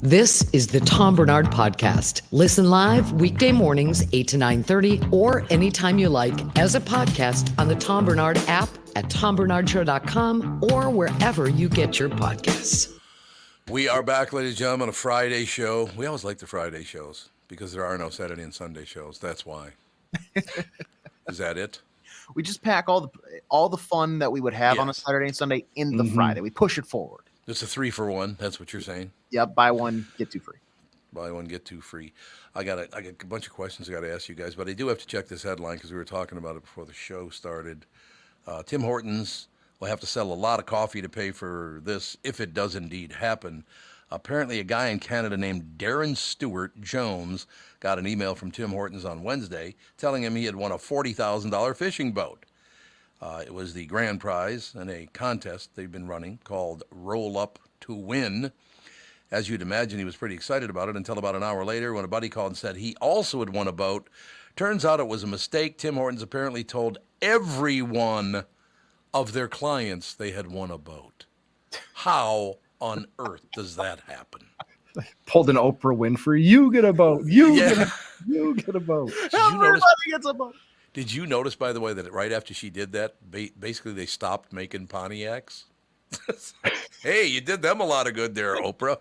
This is the Tom Barnard Podcast. Listen live weekday mornings, 8 to 9:30, or anytime you like as a podcast on the Tom Barnard app at tombarnardshow.com or wherever you get your podcasts. We are back, ladies and gentlemen, on a Friday show. We always like the Friday shows because there are no Saturday and Sunday shows. That's why. Is that it? We just pack all the fun that we would have on a Saturday and Sunday in the Friday. We push it forward. It's a 3-for-1. That's what you're saying. Yep, buy one, get two free. Buy one, get two free. I got a bunch of questions I got to ask you guys, but I do have to check this headline because we were talking about it before the show started. Tim Hortons will have to sell a lot of coffee to pay for this if it does indeed happen. Apparently, a guy in Canada named Darren Stewart Jones got an email from Tim Hortons on Wednesday telling him he had won a $40,000 fishing boat. It was the grand prize in a contest they've been running called Roll Up to Win. As you'd imagine, he was pretty excited about it until about an hour later when a buddy called and said he also had won a boat. Turns out it was a mistake. Tim Hortons apparently told every one of their clients they had won a boat. How on earth does that happen? Pulled an Oprah Winfrey. You get a boat. You get a boat. Everybody gets a boat. Did you notice, by the way, that right after she did that, basically they stopped making Pontiacs? Hey, you did them a lot of good there, Oprah.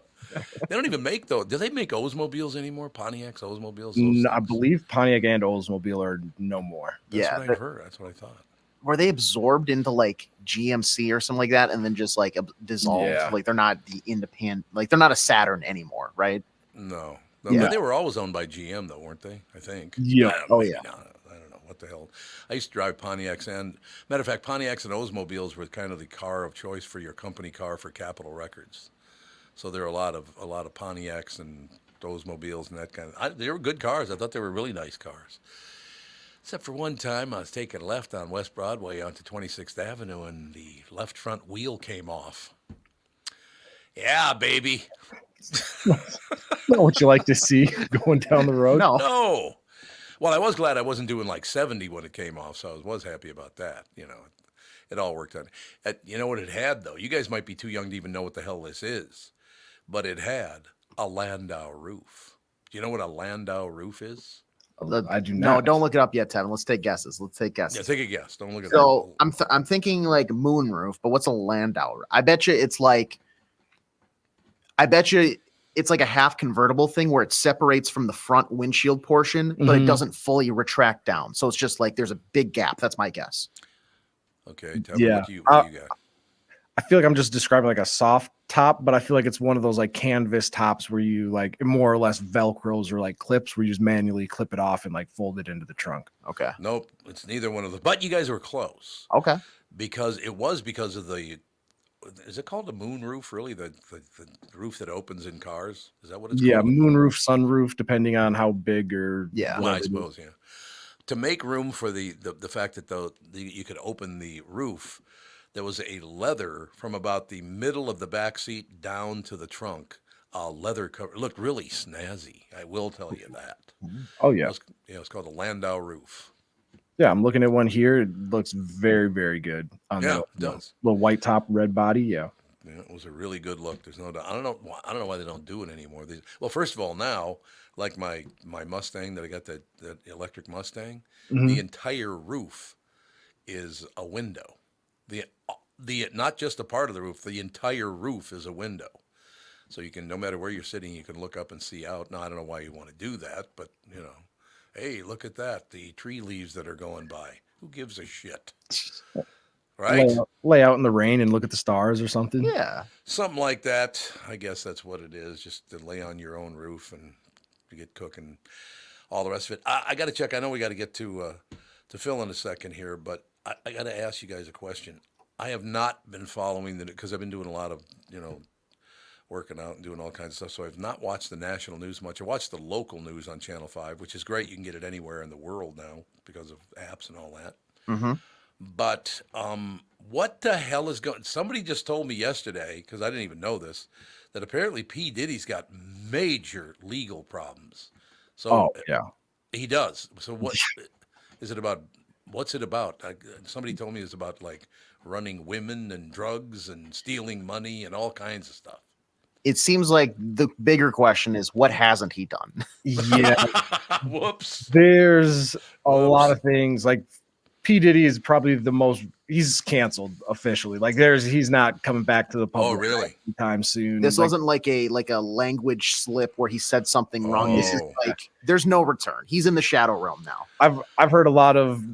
They don't even make those. Do they make Oldsmobiles anymore? Pontiacs, Oldsmobiles? No, I believe Pontiac and Oldsmobile are no more. That's what I've heard. That's what I thought. Were they absorbed into like GMC or something like that and then just like dissolved? Yeah. Like they're not the independent, like they're not a Saturn anymore, right? No. Yeah. But they were always owned by GM, though, weren't they? I think. Yeah. Maybe not. I don't know. What the hell? I used to drive Pontiacs, and matter of fact, Pontiacs and Oldsmobiles were kind of the car of choice for your company car for Capitol Records. So there are a lot of Pontiacs and Oldsmobiles and that kind of. They were good cars. I thought they were really nice cars. Except for one time, I was taking left on West Broadway onto 26th Avenue, and the left front wheel came off. Yeah, baby. Not what you like to see going down the road. No. Well, I was glad I wasn't doing like 70 when it came off, so I was happy about that. You know, it all worked out. You know what it had, though? You guys might be too young to even know what the hell this is, but it had a Landau roof. Do you know what a Landau roof is? I do No, not. don't look it up yet, Tevin. Let's take guesses. Yeah, take a guess. Don't look at So I'm thinking like moonroof, but what's a Landau? I bet you it's like a half convertible thing where it separates from the front windshield portion, but it doesn't fully retract down. So it's just like there's a big gap. That's my guess. Okay, tell me what do you got? I feel like I'm just describing like a soft top, but I feel like it's one of those like canvas tops where you like more or less Velcros or like clips where you just manually clip it off and like fold it into the trunk. Okay. Nope, it's neither one of those. But you guys were close. Okay. Because of the. Is it called a moon roof? Really, the roof that opens in cars? Is that what it's called? Yeah, moonroof, sunroof, depending on how big or yeah. Well, I suppose, yeah. To make room for the fact that you could open the roof, there was a leather from about the middle of the back seat down to the trunk. A leather cover. It looked really snazzy. I will tell you that. Oh yeah. It's called a Landau roof. Yeah, I'm looking at one here. It looks very, very good. On it does. Little white top, red body. Yeah. Yeah, it was a really good look. There's no doubt. I don't know why they don't do it anymore. Well, first of all, now, like my Mustang that I got, that electric Mustang, the entire roof is a window. The not just a part of the roof, the entire roof is a window. So you can, no matter where you're sitting, you can look up and see out. Now, I don't know why you want to do that, but you know. Hey, look at that. The tree leaves that are going by. Who gives a shit? Right? Lay out in the rain and look at the stars or something. Yeah. Something like that. I guess that's what it is. Just to lay on your own roof and to get cooking. All the rest of it. I got to check. I know we got to get to Phil in a second here, but I got to ask you guys a question. I have not been following because I've been doing a lot of, working out and doing all kinds of stuff. So I've not watched the national news much. I watched the local news on Channel 5, which is great. You can get it anywhere in the world now because of apps and all that. Mm-hmm. But what the hell is going? Somebody just told me yesterday, because I didn't even know this, that apparently P. Diddy's got major legal problems. So he does. So what is it about? What's it about? Somebody told me it's about like running women and drugs and stealing money and all kinds of stuff. it seems like the bigger question is what hasn't he done? Yeah, Whoops. there's a lot Whoops. of things. Like P. Diddy is probably the most. He's canceled officially. Like he's not coming back to the public really? anytime soon. This Like, wasn't like a language slip where he said something wrong. This is Oh. like there's no return. He's in the shadow realm now. I've heard a lot of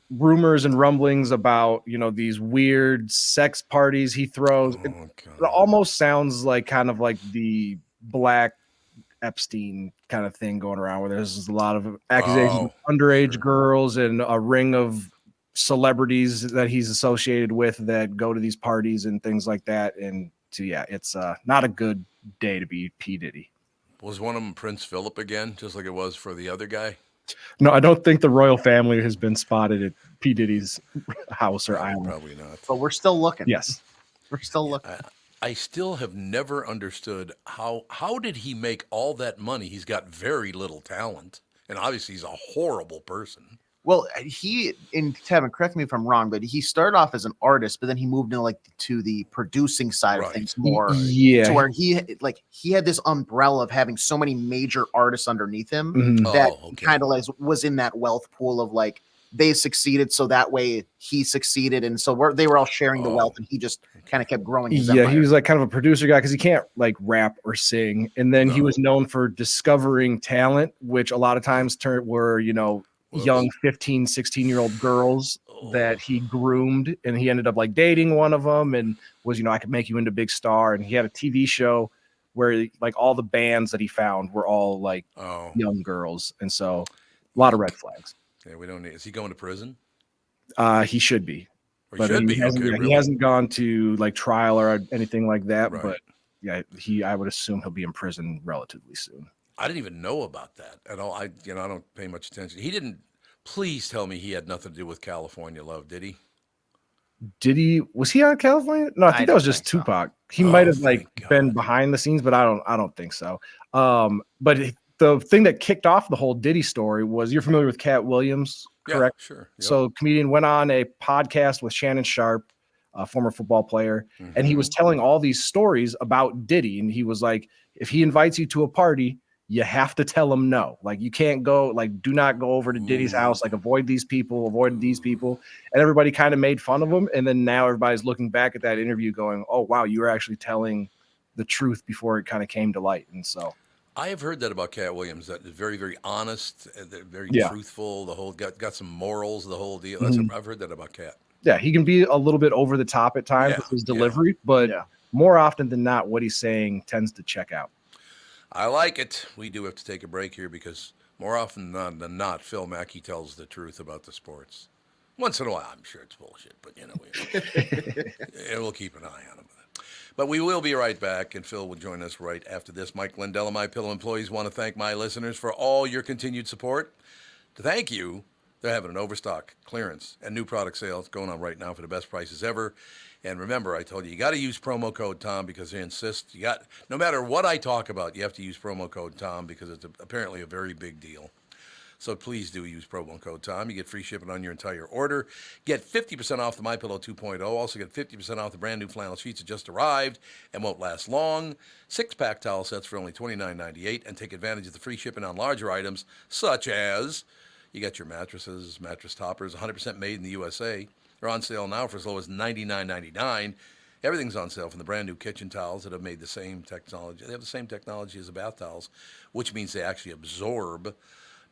rumors and rumblings about these weird sex parties he throws. It God. almost sounds like kind of like the Black Epstein kind of thing going around, where there's a lot of accusations of underage girls and a ring of celebrities that he's associated with that go to these parties and things like that. And so, yeah, it's not a good day to be P. Diddy. Was one of them Prince Philip again, just like it was for the other guy? No, I don't think the royal family has been spotted at P. Diddy's house or island. Probably not. But we're still looking. Yes. We're still looking. I still have never understood how did he make all that money? He's got very little talent, and obviously he's a horrible person. Well, Tevin, correct me if I'm wrong, but he started off as an artist, but then he moved into to the producing side of things more. Yeah. To where he had this umbrella of having so many major artists underneath him that kind of was in that wealth pool of like they succeeded, so that way he succeeded, and so they were all sharing the wealth, and he just kind of kept growing his empire. He was like kind of a producer guy because he can't like rap or sing, and then he was known for discovering talent, which a lot of times were young 15 16-year-old girls that he groomed, and he ended up like dating one of them and was I could make you into a big star. And he had a TV show where like all the bands that he found were all like young girls, and so a lot of red flags. Yeah, we don't need. Is he going to prison? He should be. Or he should be. He hasn't gone to like trial or anything like that, Right. but yeah, I would assume he'll be in prison relatively soon. I didn't even know about that at all. I don't pay much attention. He didn't. Please tell me he had nothing to do with California Love, did he? Was he on California? No, I think that was just Tupac. He might have been behind the scenes, but I don't think so. But the thing that kicked off the whole Diddy story was, you're familiar with Cat Williams, correct? Yeah, sure. Yep. So comedian went on a podcast with Shannon Sharp, a former football player, and he was telling all these stories about Diddy. And he was like, if he invites you to a party, you have to tell him no. Like, you can't go, like, do not go over to Diddy's house. Like, avoid these people. And everybody kind of made fun of him. And then now everybody's looking back at that interview going, oh, wow, you were actually telling the truth before it kind of came to light. And so I have heard that about Cat Williams, that is very, very honest, very truthful, the whole got some morals, the whole deal. I've heard that about Cat. Yeah, he can be a little bit over the top at times with his delivery, but more often than not, what he's saying tends to check out. I like it. We do have to take a break here because more often than not, Phil Mackey tells the truth about the sports. Once in a while, I'm sure it's bullshit, but we'll keep an eye on him. But we will be right back, and Phil will join us right after this. Mike Lindell and My Pillow employees want to thank my listeners for all your continued support. To thank you, they're having an overstock, clearance, and new product sales going on right now for the best prices ever. And remember, I told you got to use promo code Tom because they insist. No matter what I talk about, you have to use promo code Tom because it's apparently a very big deal. So please do use promo code Tom. You get free shipping on your entire order. Get 50% off the MyPillow 2.0. Also get 50% off the brand new flannel sheets that just arrived and won't last long. 6-pack towel sets for only $29.98, and take advantage of the free shipping on larger items such as you got your mattresses, mattress toppers, 100% made in the USA. They're on sale now for as low as $99.99. Everything's on sale from the brand new kitchen towels that have made the same technology. They have the same technology as the bath towels, which means they actually absorb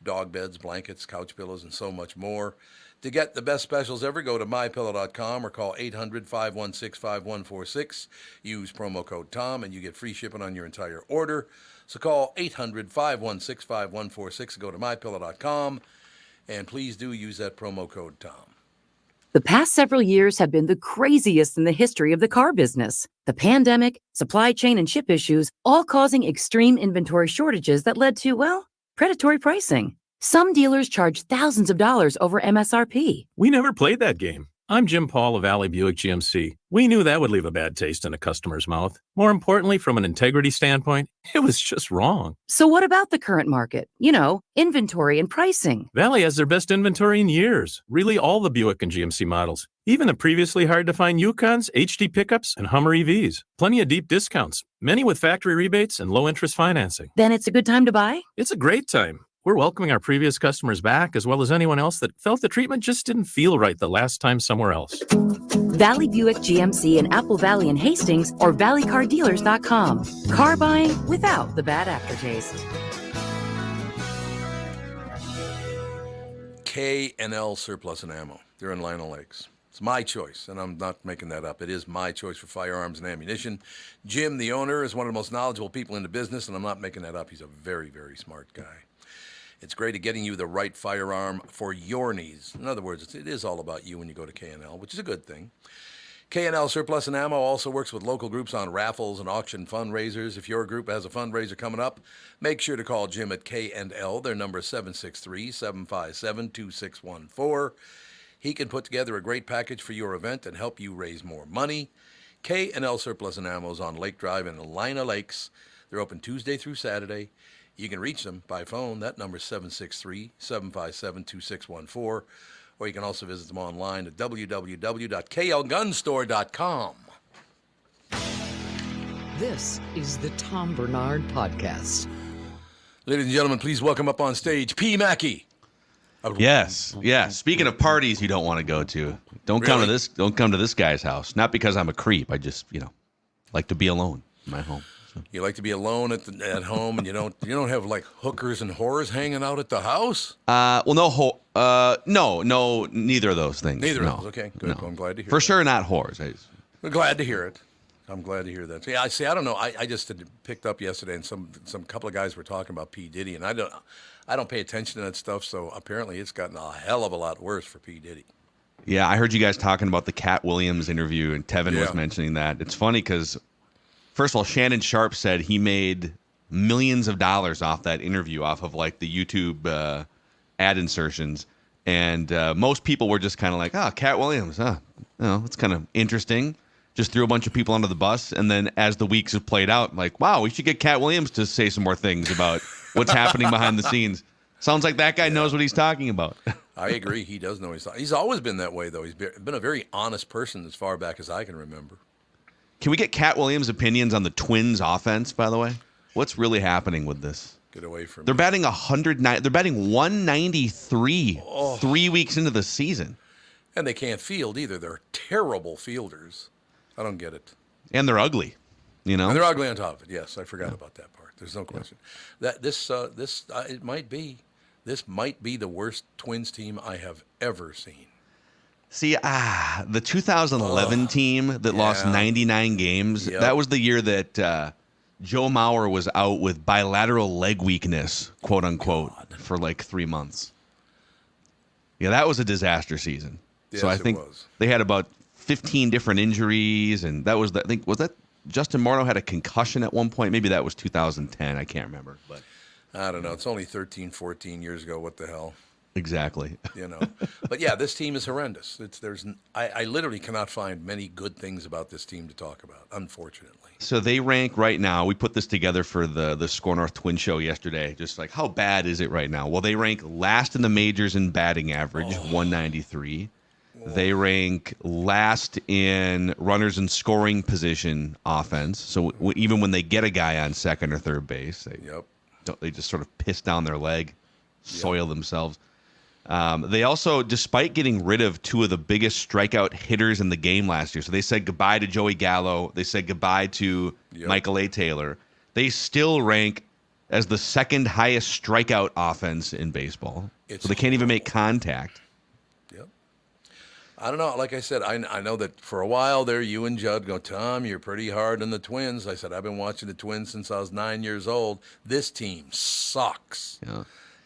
dog beds, blankets, couch pillows, and so much more. To get the best specials ever, go to mypillow.com or call 800-516-5146. Use promo code Tom, and you get free shipping on your entire order. So call 800-516-5146. Go to mypillow.com, and please do use that promo code Tom. The past several years have been the craziest in the history of the car business. The pandemic, supply chain, and chip issues, all causing extreme inventory shortages that led to, predatory pricing. Some dealers charge thousands of dollars over MSRP. We never played that game. I'm Jim Paul of Valley Buick GMC. We knew that would leave a bad taste in a customer's mouth. More importantly, from an integrity standpoint, it was just wrong. So what about the current market? Inventory and pricing. Valley has their best inventory in years. Really all the Buick and GMC models. Even the previously hard-to-find Yukons, HD pickups, and Hummer EVs. Plenty of deep discounts. Many with factory rebates and low-interest financing. Then it's a good time to buy? It's a great time. We're welcoming our previous customers back, as well as anyone else that felt the treatment just didn't feel right the last time somewhere else. Valley Buick GMC in Apple Valley and Hastings or valleycardealers.com. Car buying without the bad aftertaste. K&L Surplus and Ammo. They're in Lino Lakes. It's my choice, and I'm not making that up. It is my choice for firearms and ammunition. Jim, the owner, is one of the most knowledgeable people in the business, and I'm not making that up. He's a very, very smart guy. It's great at getting you the right firearm for your needs. In other words, it is all about you when you go to K&L, which is a good thing. K&L Surplus and Ammo also works with local groups on raffles and auction fundraisers. If your group has a fundraiser coming up, make sure to call Jim at K&L. Their number is 763-757-2614. He can put together a great package for your event and help you raise more money. K&L Surplus and Ammo is on Lake Drive in Lino Lakes. They're open Tuesday through Saturday. You can reach them by phone. That number is 763-757-2614. Or you can also visit them online at www.klgunstore.com. This is the Tom Barnard Podcast. Ladies and gentlemen, please welcome up on stage P. Mackey. Yes. Speaking of parties you don't want to go to, don't come to this guy's house. Not because I'm a creep. I just, like to be alone in my home. So. You like to be alone at home, and you don't have like hookers and whores hanging out at the house? No, neither of those things. Neither of those. Okay, good. No. Well, I'm glad to hear. For sure, not whores. I'm glad to hear it. I'm glad to hear that. So, yeah, I don't know. I just picked up yesterday, and some couple of guys were talking about P. Diddy, and I don't pay attention to that stuff. So apparently, it's gotten a hell of a lot worse for P. Diddy. Yeah, I heard you guys talking about the Cat Williams interview, and Tevin was mentioning that. It's funny because, first of all, Shannon Sharp said he made millions of dollars off that interview, off of like the YouTube ad insertions, and most people were just kind of like, Cat Williams, it's kind of interesting. Just threw a bunch of people under the bus, and then as the weeks have played out, like, wow, we should get Cat Williams to say some more things about what's happening behind the scenes. Sounds like that guy knows what he's talking about. I agree. He does know he's always been that way, though. He's been a very honest person as far back as I can remember. Can we get Cat Williams' opinions on the Twins' offense, by the way? What's really happening with this? Get away from me. They're batting 109. They're batting 193 3 weeks into the season. And they can't field either. They're terrible fielders. I don't get it. And they're ugly, And they're ugly on top of it. Yes, I forgot about that part. There's no question. That this might be the worst Twins team I have ever seen. See, the 2011 team that lost 99 games, that was the year that Joe Mauer was out with bilateral leg weakness, quote unquote, for like 3 months. Yeah, that was a disaster season. Yes, so I think they had about 15 different injuries, and that was was that Justin Morneau had a concussion at one point? Maybe that was 2010. I can't remember, but I don't know. It's only 13, 14 years ago. What the hell? Exactly. But yeah, this team is horrendous. I literally cannot find many good things about this team to talk about, unfortunately. So they rank right now. We put this together for the SKOR North Twin Show yesterday. Just like, how bad is it right now? Well, they rank last in the majors in batting average, 193. They rank last in runners in scoring position offense. So even when they get a guy on second or third base, they just sort of piss down their leg, soil themselves. They also, despite getting rid of two of the biggest strikeout hitters in the game last year, so they said goodbye to Joey Gallo, they said goodbye to Michael A. Taylor, they still rank as the second highest strikeout offense in baseball. So they can't even make contact. I don't know. Like I said, I know that for a while there, you and Judd go, Tom, you're pretty hard on the Twins. I said, I've been watching the Twins since I was 9 years old. This team sucks.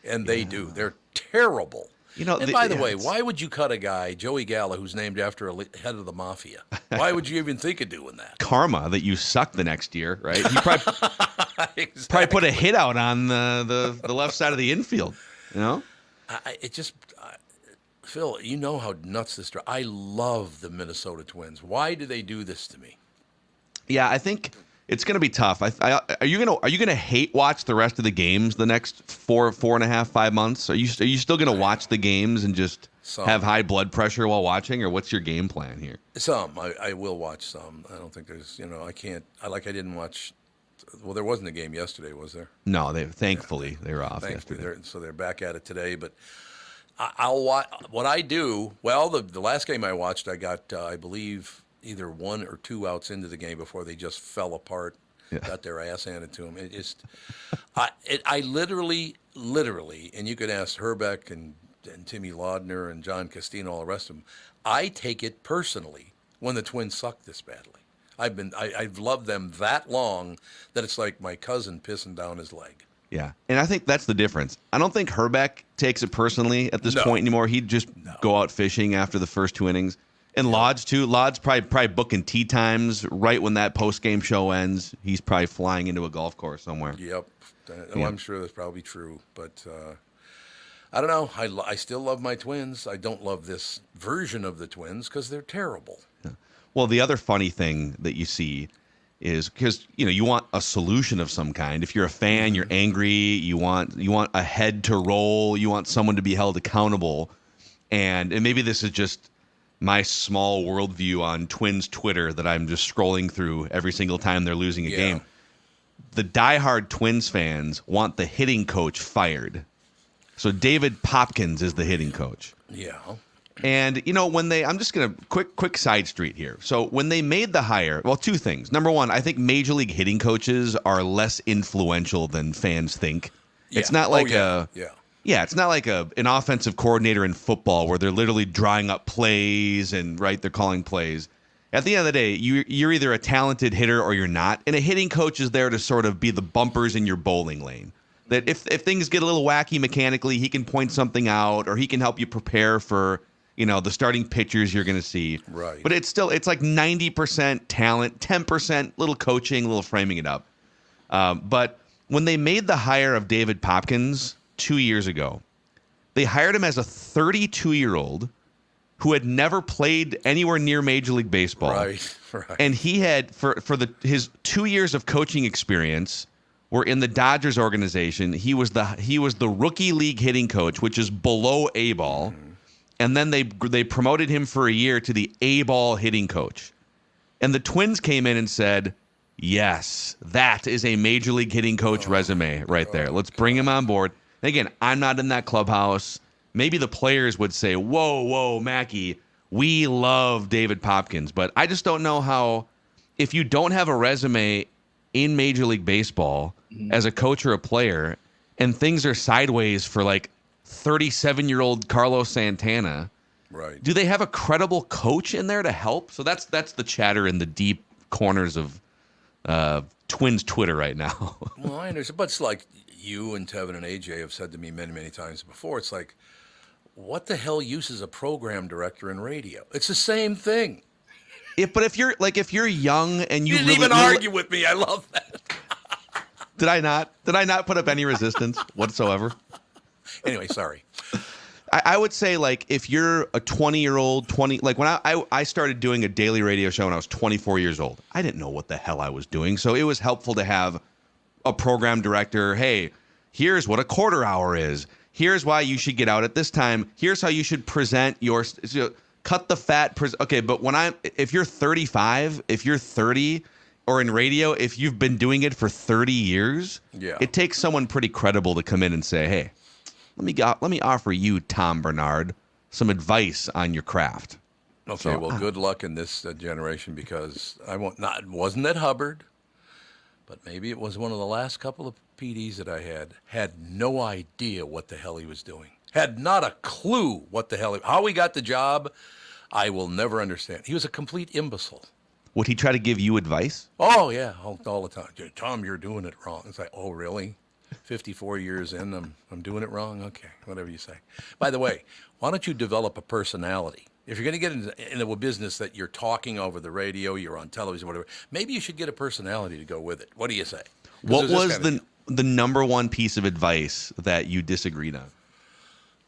And they do. They're terrible. And by the way, why would you cut a guy, Joey Gallo, who's named after a head of the mafia? Why would you even think of doing that? Karma that you suck the next year, right? You probably, probably put a hit out on the left side of the infield, Phil, you know how nuts this. I love the Minnesota Twins. Why do they do this to me? Yeah, I think it's going to be tough. Are you gonna hate watch the rest of the games the next 4.5, 5 months? Are you still going to watch the games and just have high blood pressure while watching, or what's your game plan here? Some. I will watch some. I don't think there's. I can't. I didn't watch. Well, there wasn't a game yesterday, was there? No, thankfully they were off Thankfully, yesterday. they're back at it today. But I'll watch. What I do. Well, the last game I watched, I got I believe either 1 or 2 outs into the game before they just fell apart. Yeah. Got their ass handed to them. It just, I literally, and you could ask Herbeck and Timmy Laudner and John Castino, all the rest of them. I take it personally when the Twins suck this badly. I've loved them that long that it's like my cousin pissing down his leg. Yeah, and I think that's the difference. I don't think Herbeck takes it personally at this point anymore. He'd just go out fishing after the first 2 innings. And Lodge, too. Lodge probably booking tee times right when that post-game show ends. He's probably flying into a golf course somewhere. Yep. I'm sure that's probably true. But I don't know. I still love my Twins. I don't love this version of the Twins because they're terrible. Yeah. Well, the other funny thing that you see is because you want a solution of some kind. If you're a fan, you're angry. You want a head to roll. You want someone to be held accountable. And maybe this is just my small worldview on Twins Twitter that I'm just scrolling through every single time they're losing a game. The diehard Twins fans want the hitting coach fired. So David Popkins is the hitting coach. Yeah. And, when I'm just going to quick side street here. So when they made the hire, well, 2 things. Number one, I think major league hitting coaches are less influential than fans think. Yeah. It's not like it's not like an offensive coordinator in football where they're literally drawing up plays and they're calling plays. At the end of the day, you're either a talented hitter or you're not, and a hitting coach is there to sort of be the bumpers in your bowling lane. That if things get a little wacky mechanically, he can point something out or he can help you prepare for the starting pitchers you're going to see. Right. But it's like 90% talent, 10% little coaching, little framing it up. But when they made the hire of David Popkins 2 years ago, they hired him as a 32-year-old who had never played anywhere near Major League Baseball. Right. And he had his 2 years of coaching experience were in the Dodgers organization. He was the rookie league hitting coach, which is below A ball. Mm-hmm. And then they promoted him for a year to the A ball hitting coach. And the Twins came in and said, "Yes, that is a major league hitting coach resume right there. Let's bring him on board." And again, I'm not in that clubhouse. Maybe the players would say, whoa, Mackey, we love David Popkins. But I just don't know how, if you don't have a resume in Major League Baseball as a coach or a player, and things are sideways for like 37-year-old Carlos Santana, right? Do they have a credible coach in there to help? So that's the chatter in the deep corners of Twins Twitter right now. Well, I understand, but it's like you and Tevin and AJ have said to me many, many times before. It's like, what the hell use is a program director in radio? It's the same thing. But if you're young and you didn't even argue with me, I love that. Did I not put up any resistance whatsoever? Anyway, sorry. I would say, like, if you're a 20-year-old, like when I started doing a daily radio show when I was 24 years old, I didn't know what the hell I was doing. So it was helpful to have a program director. Hey, here's what a quarter hour is. Here's why you should get out at this time. Here's how you should present your cut the fat. Okay, but if you're 35, if you're 30, or in radio, if you've been doing it for 30 years, it takes someone pretty credible to come in and say, "Hey, let me offer you, Tom Barnard, some advice on your craft." Okay, well, good luck in this generation, because wasn't it Hubbard, but maybe it was one of the last couple of PDs that I had no idea what the hell he was doing. Had not a clue what the hell how he got the job. I will never understand. He was a complete imbecile. Would he try to give you advice? Oh yeah, all the time. Tom, you're doing it wrong. It's like, oh really? 54 years in, I'm doing it wrong? Okay, whatever you say. By the way, why don't you develop a personality? If you're going to get into a business that you're talking over the radio, you're on television, whatever, maybe you should get a personality to go with it. What do you say? What was the number one piece of advice that you disagreed on?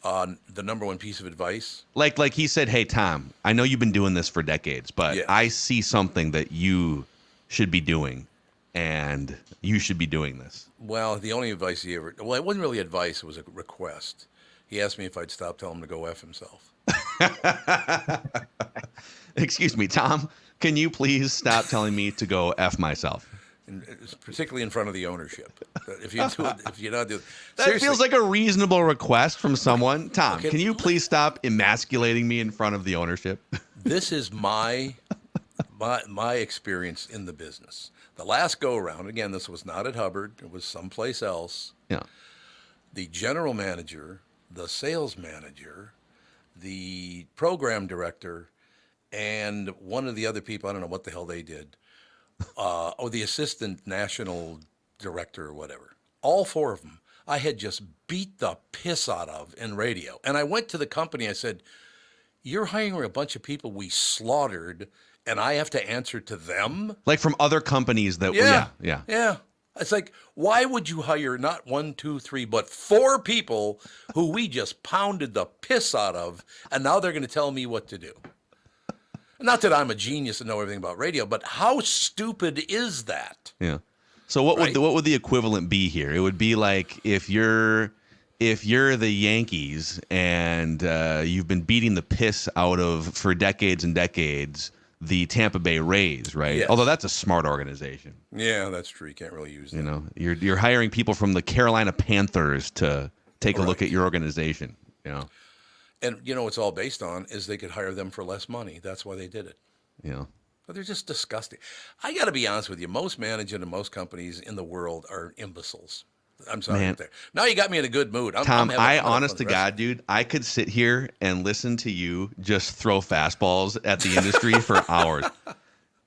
The number one piece of advice. Like he said, hey, Tom, I know you've been doing this for decades, but Yeah. I see something that you should be doing, and you should be doing this. Well, the only advice he ever, well, it wasn't really advice, it was a request. He asked me if I'd stop telling him to go F himself. Excuse me, Tom, can you please stop telling me to go F myself? And particularly in front of the ownership. If you do it, if you not do it, That seriously, feels like a reasonable request from someone. Tom, Okay. can you please stop emasculating me in front of the ownership? this is my experience in the business. The last go around, again, this was not at Hubbard, it was someplace else. Yeah. The general manager, the sales manager, the program director, and one of the other people, I don't know what the hell they did, or the assistant national director or whatever. All four of them, I had just beat the piss out of in radio. And I went to the company, I said, you're hiring a bunch of people we slaughtered, and I have to answer to them? Like from other companies that, Yeah. yeah. It's like, why would you hire not 1, 2, 3, but 4 people who we just pounded the piss out of, and now they're going to tell me what to do? Not that I'm a genius and know everything about radio, but how stupid is that? Yeah. So what would the equivalent be here? It would be like if you're the Yankees and you've been beating the piss out of for decades and decades the Tampa Bay Rays, right? Yes. Although that's a smart organization. Yeah, that's true. You can't really use that. You know, you're hiring people from the Carolina Panthers to take a look at your organization. You know. And you know, it's all based on is they could hire them for less money. That's why they did it. Yeah. But they're just disgusting. I got to be honest with you. Most management and most companies in the world are imbeciles. I'm sorry. Man. Now you got me in a good mood. Tom, I'm honest to God, dude, I could sit here and listen to you just throw fastballs at the industry for hours.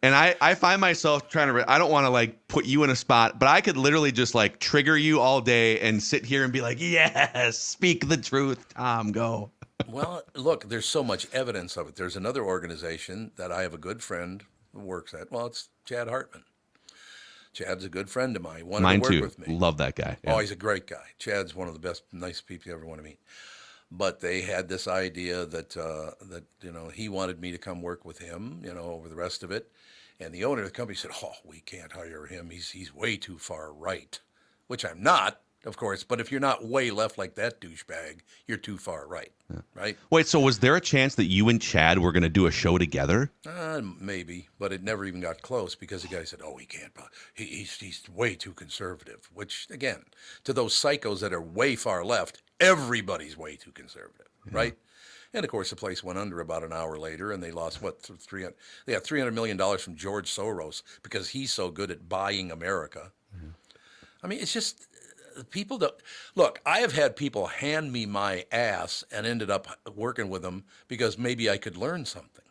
And I find myself trying to, I don't want to like put you in a spot, but I could literally just like trigger you all day and sit here and be like, yes, speak the truth, Tom, go. Well, look, there's so much evidence of it. There's another organization that I have a good friend who works at. Well, it's Chad Hartman. Chad's a good friend of mine. He wanted Mine to work too. with me. Love that guy. Yeah. Oh, he's a great guy. Chad's one of the best, nice people you ever want to meet. But they had this idea that he wanted me to come work with him, over the rest of it. And the owner of the company said, "Oh, we can't hire him. He's way too far right," which I'm not, of course. But if you're not way left like that douchebag, you're too far right, right? Wait, so was there a chance that you and Chad were going to do a show together? Maybe, but it never even got close because the guy said, "Oh, he can't. He's way too conservative." Which, again, to those psychos that are way far left, everybody's way too conservative, right? And of course, the place went under about an hour later, and they lost They got $300 million from George Soros because he's so good at buying America. Mm-hmm. I mean, it's just people don't look. I have had people hand me my ass and ended up working with them because maybe I could learn something,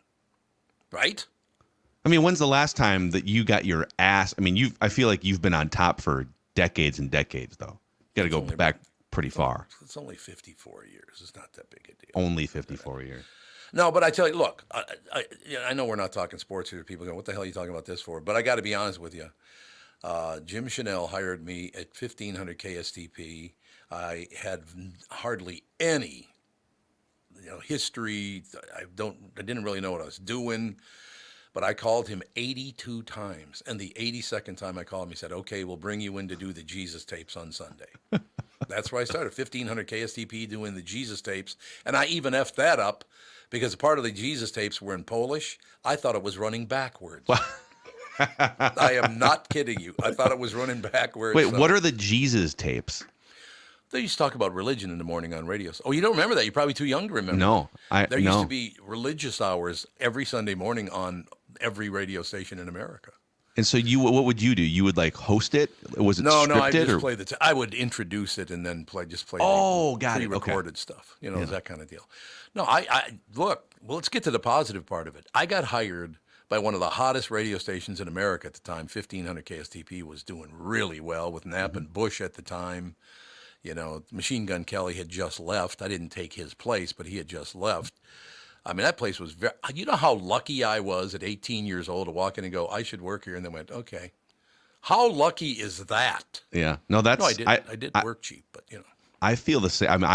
right? I mean, when's the last time that you got your ass? I mean, I feel like you've been on top for decades and decades, though. You got to go back pretty far. It's only 54 years. It's not that big a deal. Only 54 years. No, but I tell you, look, I know we're not talking sports here. People go, "What the hell are you talking about this for?" But I got to be honest with you. Jim Chanel hired me at 1500 KSTP. I had hardly any, history. I didn't really know what I was doing. But I called him 82 times, and the 82nd time I called him, he said, "Okay, we'll bring you in to do the Jesus tapes on Sunday." That's where I started, 1500 KSTP doing the Jesus tapes, and I even effed that up because part of the Jesus tapes were in Polish. I thought it was running backwards. I am not kidding you. I thought it was running backwards. Wait, what are the Jesus tapes? They used to talk about religion in the morning on radio. Oh, you don't remember that? You're probably too young to remember. No. There used to be religious hours every Sunday morning on every radio station in America. And so what would you do? You would like host it? Was it scripted? No, I just play I would introduce it and then play got it. pre-recorded stuff. That kind of deal. No, I look, well, let's get to the positive part of it. I got hired by one of the hottest radio stations in America at the time. 1500 KSTP was doing really well with Knapp and Bush at the time. Machine Gun Kelly had just left. I didn't take his place, but he had just left. I mean, that place was very, you know how lucky I was at 18 years old to walk in and go, "I should work here," and then went, "Okay." How lucky is that? Yeah. No, that's... No, I did work cheap, but I feel the same. I mean,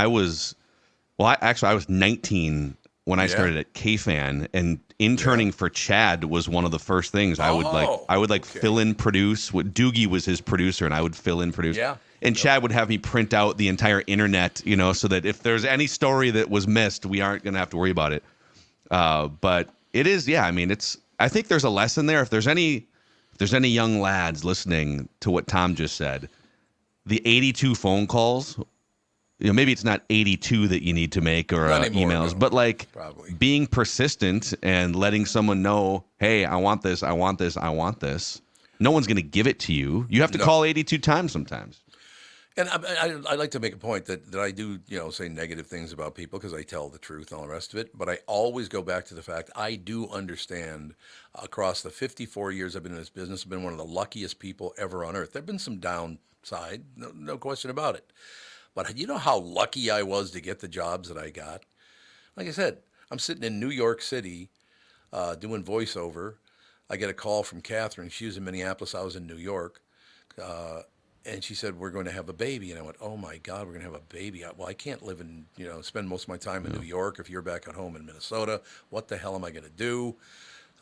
Well, I was 19 when I started at KFan, and interning for Chad was one of the first things I would fill in produce. What Doogie was his producer, and I would fill in produce. Yeah. And Chad would have me print out the entire internet, so that if there's any story that was missed, we aren't going to have to worry about it. But it is, I mean, I think there's a lesson there. If there's any young lads listening to what Tom just said, the 82 phone calls, maybe it's not 82 that you need to make or emails, but probably being persistent and letting someone know, hey, I want this, I want this, I want this. No one's going to give it to you. You have to call 82 times sometimes. And I like to make a point that I do, say negative things about people because I tell the truth and all the rest of it. But I always go back to the fact I do understand across the 54 years I've been in this business, I've been one of the luckiest people ever on earth. There have been some downside, no question about it. But you know how lucky I was to get the jobs that I got? Like I said, I'm sitting in New York City doing voiceover. I get a call from Catherine. She was in Minneapolis. I was in New York. And she said, we're going to have a baby. And I went, oh, my God, we're going to have a baby. Well, I can't live in, spend most of my time in New York if you're back at home in Minnesota. What the hell am I going to do?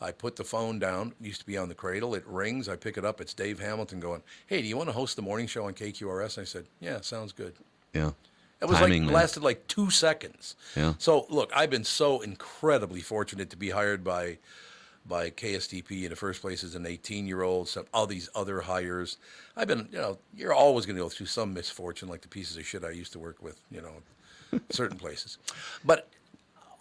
I put the phone down. It used to be on the cradle. It rings. I pick it up. It's Dave Hamilton going, hey, do you want to host the morning show on KQRS? And I said, yeah, sounds good. Yeah. It was lasted like 2 seconds. Yeah. So, look, I've been so incredibly fortunate to be hired by KSTP in the first place as an 18-year-old, all these other hires. I've been, you're always going to go through some misfortune like the pieces of shit I used to work with, certain places. But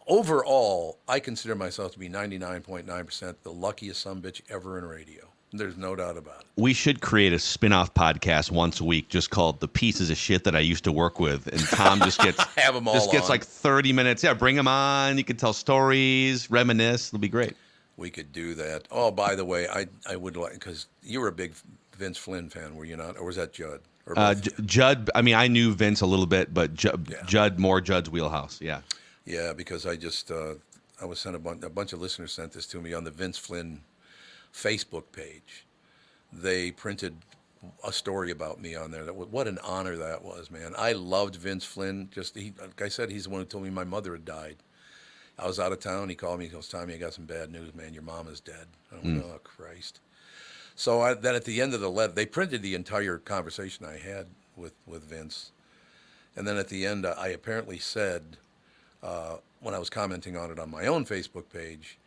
overall, I consider myself to be 99.9% the luckiest sumbitch ever in radio. There's no doubt about it. We should create a spin-off podcast once a week just called The Pieces of Shit That I Used to Work With. And Tom just gets have them all gets like 30 minutes. Yeah, bring them on. You can tell stories, reminisce. It'll be great. We could do that. Oh, by the way, I would like, because you were a big Vince Flynn fan, were you not? Or was that Judd? Judd, I mean, I knew Vince a little bit, but Judd, more Judd's wheelhouse, yeah. Yeah, because I just, I was sent a bunch of listeners sent this to me on the Vince Flynn Facebook page. They printed a story about me on there. What an honor that was, man. I loved Vince Flynn. Like I said, he's the one who told me my mother had died. I was out of town. He called me. He goes, Tommy, I got some bad news, man. Your mom is dead. I went, oh, Christ. So then at the end of the letter, they printed the entire conversation I had with Vince. And then at the end, I apparently said, when I was commenting on it on my own Facebook page,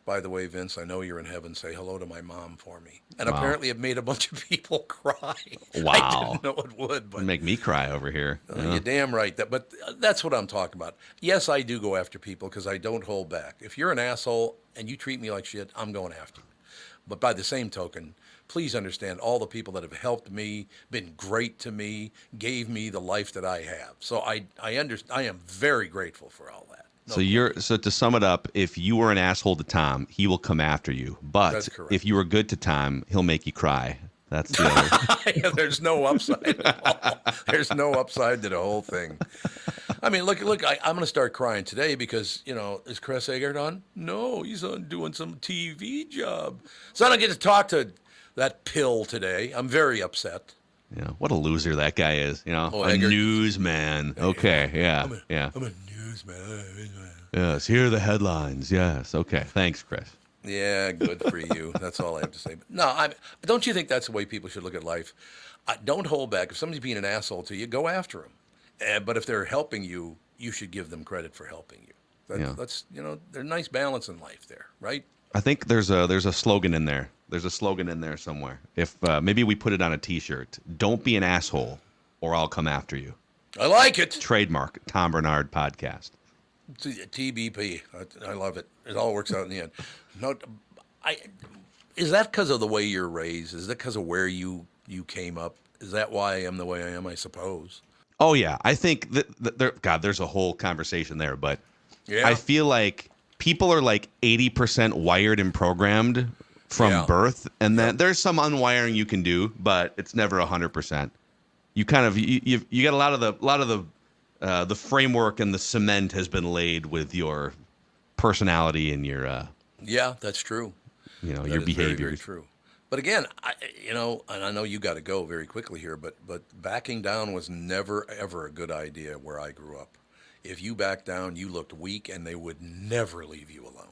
by the way, Vince, I know you're in heaven. Say hello to my mom for me. And apparently it made a bunch of people cry. Wow. I didn't know it would. But it'd make me cry over here. You're damn right. But that's what I'm talking about. Yes, I do go after people because I don't hold back. If you're an asshole and you treat me like shit, I'm going after you. But by the same token, please understand all the people that have helped me, been great to me, gave me the life that I have. So I am very grateful for all that. So to sum it up, if you were an asshole to Tom, he will come after you. But if you were good to Tom, he'll make you cry. That's the other. There's no upside at all. There's no upside to the whole thing. I mean, look, I'm going to start crying today because, is Chris Eggert on? No, he's on doing some TV job. So I don't get to talk to that pill today. I'm very upset. Yeah, what a loser that guy is. A Eggert. Newsman. Okay, yeah. I'm a newsman. Yes, here are the headlines. Yes, okay. Thanks, Chris. Yeah, good for you. That's all I have to say. But no, don't you think that's the way people should look at life? Don't hold back. If somebody's being an asshole to you, go after them. But if they're helping you, you should give them credit for helping you. That's there's a nice balance in life there, right? I think there's a slogan in there. There's a slogan in there somewhere. If maybe we put it on a T-shirt. Don't be an asshole, or I'll come after you. I like it. Trademark Tom Barnard podcast. TBP. I love it. It all works out in the end. No, is that because of the way you're raised? Is that because of where you came up? Is that why I am the way I am? I suppose. Oh yeah, I think that there's a whole conversation there, but yeah. I feel like people are like 80% wired and programmed from birth, and then there's some unwiring you can do, but it's never 100%. You kind of you got a lot of the framework and the cement has been laid with your personality and your yeah, that's true. Your behavior. Very, very true. But again, and I know you got to go very quickly here, but backing down was never ever a good idea where I grew up. If you backed down, you looked weak, and they would never leave you alone.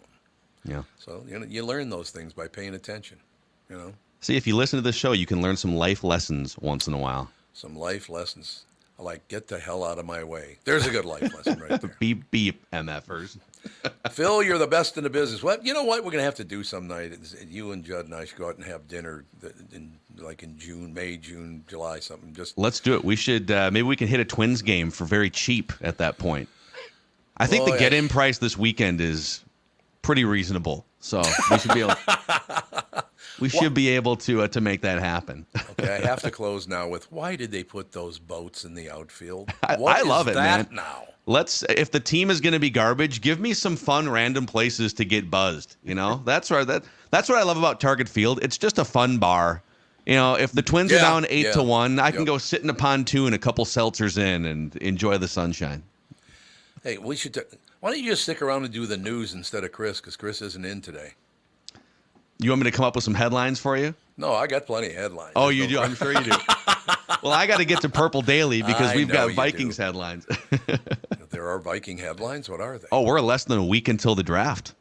Yeah. So you learn those things by paying attention. You know. See, if you listen to this show, you can learn some life lessons once in a while. Some life lessons. Like, get the hell out of my way. There's a good life lesson right there. Beep, beep, MFers. Phil, you're the best in the business. Well, you know what? We're going to have to do some night. You and Judd and I should go out and have dinner in June, May, June, July, something. Just Let's do it. We should, maybe we can hit a Twins game for very cheap at that point. I think the get-in price this weekend is pretty reasonable. So we should be able to make that happen. Okay, I have to close now with, why did they put those boats in the outfield? I love it, man. Now? If the team is going to be garbage, give me some fun random places to get buzzed. You know, that's what I love about Target Field. It's just a fun bar. You know, if the Twins are down 8-1, I can go sit in a pontoon, a couple seltzers in, and enjoy the sunshine. Hey, we should. Why don't you just stick around and do the news instead of Chris? Because Chris isn't in today. You want me to come up with some headlines for you? No, I got plenty of headlines. Oh, you do? I'm sure you do. Well, I got to get to Purple Daily because we've got Vikings headlines. There are Viking headlines? What are they? Oh, we're less than a week until the draft.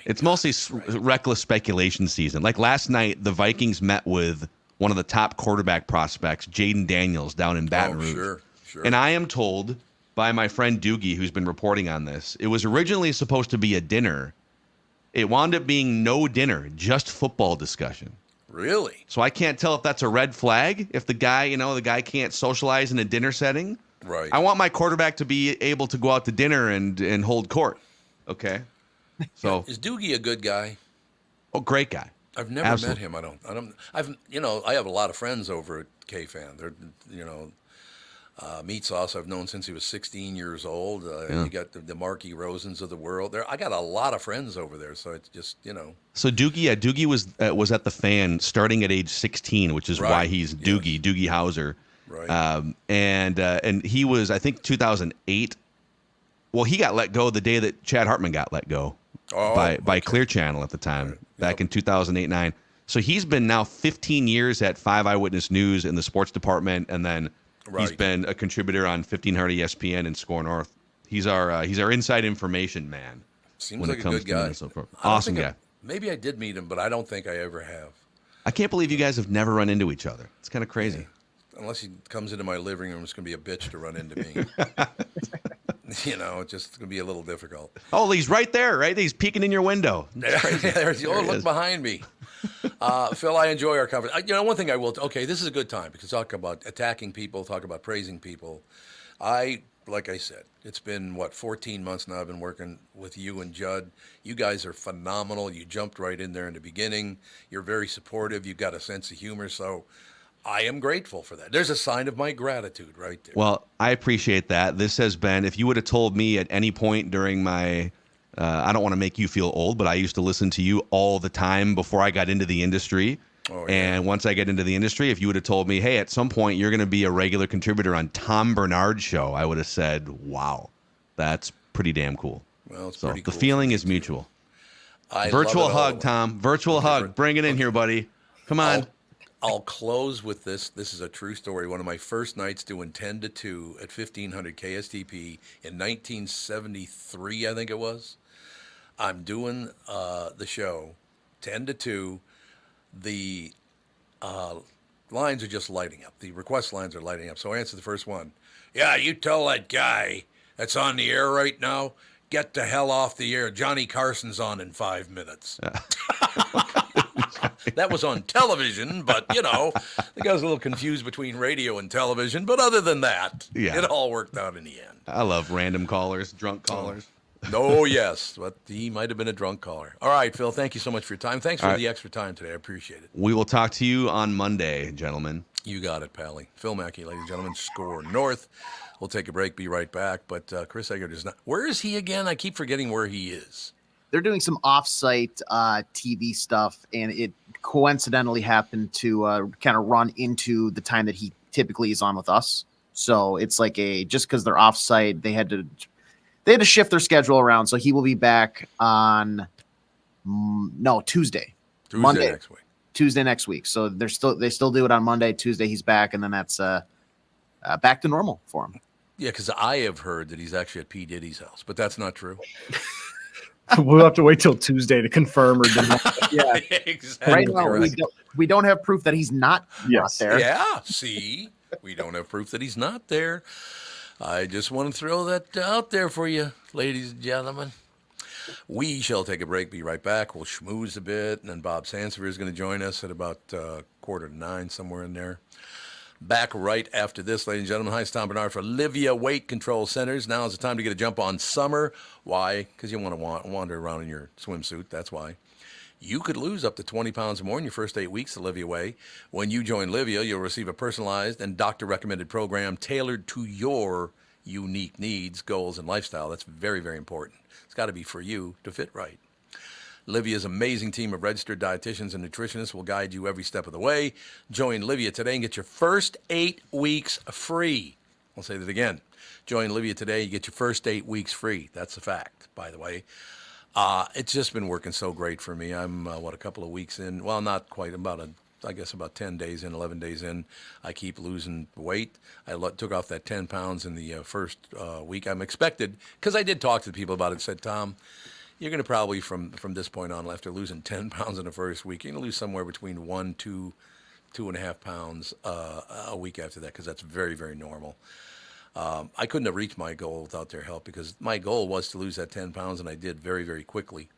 It's mostly reckless speculation season. Like last night, the Vikings met with one of the top quarterback prospects, Jaden Daniels, down in Baton Rouge. Sure. And I am told by my friend Doogie, who's been reporting on this, it was originally supposed to be a dinner. It wound up being no dinner, just football discussion. Really? So I can't tell if that's a red flag, if the guy can't socialize in a dinner setting. Right. I want my quarterback to be able to go out to dinner and hold court. Okay. So is Doogie a good guy? Oh, great guy. I've never met him. I have a lot of friends over at K-Fan. They're, Meat Sauce I've known since he was 16 years old. You got the Marky Rosens of the world. I got a lot of friends over there, so it's just, So Doogie was at the Fan starting at age 16, which is why he's Doogie, Doogie Howser. Right. And he was, I think, 2008. Well, he got let go the day that Chad Hartman got let go by Clear Channel at the time, back in 2008-9. So he's been now 15 years at 5 Eyewitness News in the sports department, and then he's been a contributor on 1500 ESPN and SKOR North. He's our inside information man. Seems like a good guy. Awesome guy. Maybe I did meet him, but I don't think I ever have. I can't believe you guys have never run into each other. It's kind of crazy. Yeah. Unless he comes into my living room, it's going to be a bitch to run into me. It's just going to be a little difficult. Oh, he's right there, right? He's peeking in your window. Look behind me. Phil, I enjoy our conversation. One thing I will. Okay, this is a good time because talk about attacking people, talk about praising people. Like I said, it's been 14 months now. I've been working with you and Judd. You guys are phenomenal. You jumped right in there in the beginning. You're very supportive. You've got a sense of humor. So I am grateful for that. There's a sign of my gratitude right there. Well, I appreciate that. This has been, if you would have told me at any point during my, I don't want to make you feel old, but I used to listen to you all the time before I got into the industry. Oh, yeah. And once I get into the industry, if you would have told me, hey, at some point you're going to be a regular contributor on Tom Barnard's show, I would have said, wow, that's pretty damn cool. Well, it's so pretty the cool feeling is mutual. Virtual hug, Tom. Virtual hug. Bring it in here, buddy. Come on. I'll close with this. This is a true story. One of my first nights doing 10 to 2 at 1500 KSTP in 1973, I think it was. I'm doing the show 10 to 2. The lines are just lighting up. The request lines are lighting up. So I answer the first one. Yeah, you tell that guy that's on the air right now, get the hell off the air. Johnny Carson's on in 5 minutes. That was on television, but, I was a little confused between radio and television. But other than that, it all worked out in the end. I love random callers, drunk callers. Oh, yes, but he might have been a drunk caller. All right, Phil, thank you so much for your time. Thanks for the extra time today. I appreciate it. We will talk to you on Monday, gentlemen. You got it, Pally. Phil Mackey, ladies and gentlemen, SKOR North. We'll take a break, be right back. But Chris Eggert is not. Where is he again? I keep forgetting where he is. They're doing some off-site TV stuff, and it coincidentally happened to kind of run into the time that he typically is on with us. So it's like just because they're off-site, they had to shift their schedule around. So he will be back on Tuesday. Monday next week. Tuesday next week. So they still do it on Monday. Tuesday he's back, and then that's back to normal for him. Yeah, because I have heard that he's actually at P. Diddy's house, but that's not true. We'll have to wait till Tuesday to confirm or deny. Yeah, Exactly. right now Right. we don't have proof that he's not there. Yeah, see, we don't have proof that he's not there. I just want to throw that out there for you, ladies and gentlemen. We shall take a break, be right back. We'll schmooze a bit, and then Bob Sansevere is going to join us at about 8:45, somewhere in there. Back right after this, ladies and gentlemen. Hi, it's Tom Barnard for Livia Weight Control Centers. Now is the time to get a jump on summer. Why? Because you want to wander around in your swimsuit. That's why. You could lose up to 20 pounds or more in your first 8 weeks the Livia way. When you join Livia, you'll receive a personalized and doctor-recommended program tailored to your unique needs, goals, and lifestyle. That's very, very important. It's got to be for you to fit right. Livia's amazing team of registered dietitians and nutritionists will guide you every step of the way. Join Livia today and get your first 8 weeks free. I'll say that again. Join Livia today, you get your first 8 weeks free. That's a fact, by the way. It's just been working so great for me. I'm, a couple of weeks in. Well, not quite, about 10 days in, 11 days in. I keep losing weight. I took off that 10 pounds in the first week. I'm expected, because I did talk to people about it, said, Tom, you're going to probably, from this point on, after losing 10 pounds in the first week, you're going to lose somewhere between 1, 2, 2.5 pounds a week after that, because that's very, very normal. I couldn't have reached my goal without their help, because my goal was to lose that 10 pounds, and I did very, very quickly.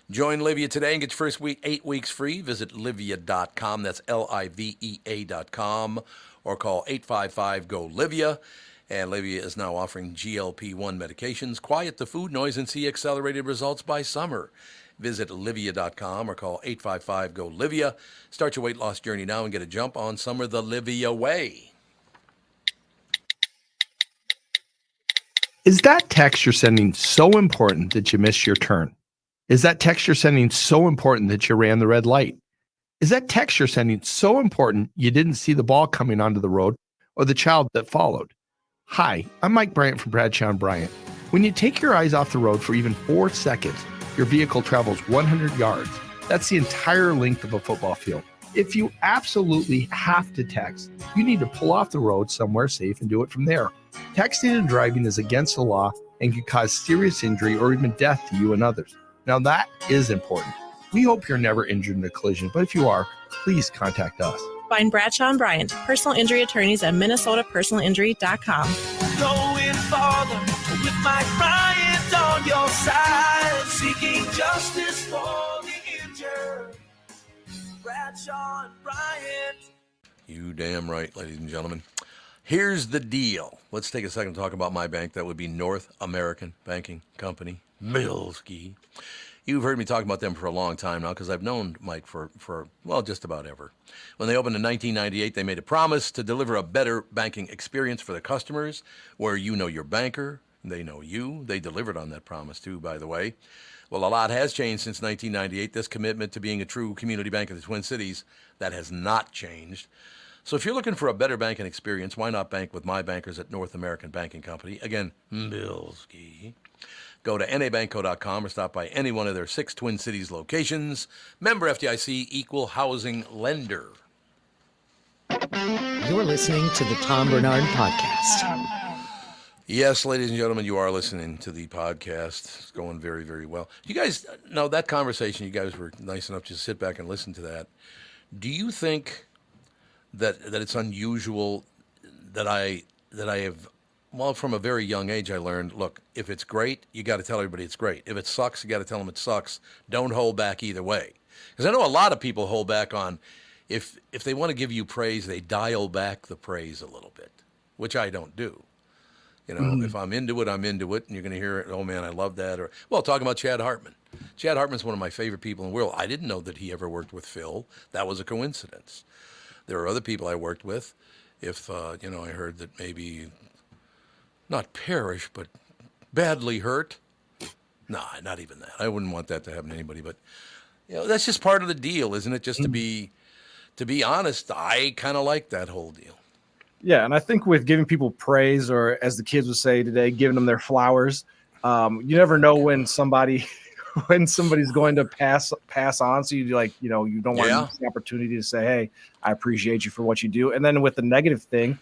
Join Livia today and get your first 8 weeks free. Visit livia.com. That's LIVEA.com. Or call 855-GO-LIVIA. And Livia is now offering GLP-1 medications. Quiet the food noise and see accelerated results by summer. Visit livia.com or call 855-GO-LIVIA. Start your weight loss journey now and get a jump on summer the Livia way. Is that text you're sending so important that you missed your turn? Is that text you're sending so important that you ran the red light? Is that text you're sending so important you didn't see the ball coming onto the road or the child that followed? Hi, I'm Mike Bryant from Bradshaw & Bryant. When you take your eyes off the road for even 4 seconds, your vehicle travels 100 yards. That's the entire length of a football field. If you absolutely have to text, you need to pull off the road somewhere safe and do it from there. Texting and driving is against the law and can cause serious injury or even death to you and others. Now that is important. We hope you're never injured in a collision, but if you are, please contact us. Find Bradshaw & Bryant, personal injury attorneys at minnesotapersonalinjury.com. Going farther with Mike Bryant on your side, seeking justice for the injured. Bradshaw & Bryant. You damn right, ladies and gentlemen. Here's the deal. Let's take a second to talk about my bank. That would be North American Banking Company, Milski. You've heard me talk about them for a long time now because I've known Mike for just about ever. When they opened in 1998, they made a promise to deliver a better banking experience for their customers, where you know your banker, they know you. They delivered on that promise too, by the way. Well, a lot has changed since 1998. This commitment to being a true community bank of the Twin Cities, that has not changed. So if you're looking for a better banking experience, why not bank with my bankers at North American Banking Company? Again, Milski. Go to nabanco.com or stop by any one of their 6 Twin Cities locations. Member FDIC, equal housing lender. You're listening to the Tom Barnard Podcast. Yes, ladies and gentlemen, you are listening to the podcast. It's going very, very well. You guys know that conversation, you guys were nice enough to sit back and listen to that. Do you think that it's unusual that I have... Well, from a very young age, I learned, look, if it's great, you got to tell everybody it's great. If it sucks, you got to tell them it sucks. Don't hold back either way. Because I know a lot of people hold back on, if they want to give you praise, they dial back the praise a little bit, which I don't do. You know, if I'm into it, I'm into it, and you're going to hear it, oh, man, I love that. Or, well, talking about Chad Hartman. Chad Hartman's one of my favorite people in the world. I didn't know that he ever worked with Phil. That was a coincidence. There are other people I worked with. If, I heard that maybe... not perish, but badly hurt. Nah, not even that. I wouldn't want that to happen to anybody. But that's just part of the deal, isn't it? Just to be honest, I kind of like that whole deal. Yeah, and I think with giving people praise, or as the kids would say today, giving them their flowers, you never know when somebody's going to pass on. So you you don't want to miss the opportunity to say, hey, I appreciate you for what you do. And then with the negative thing,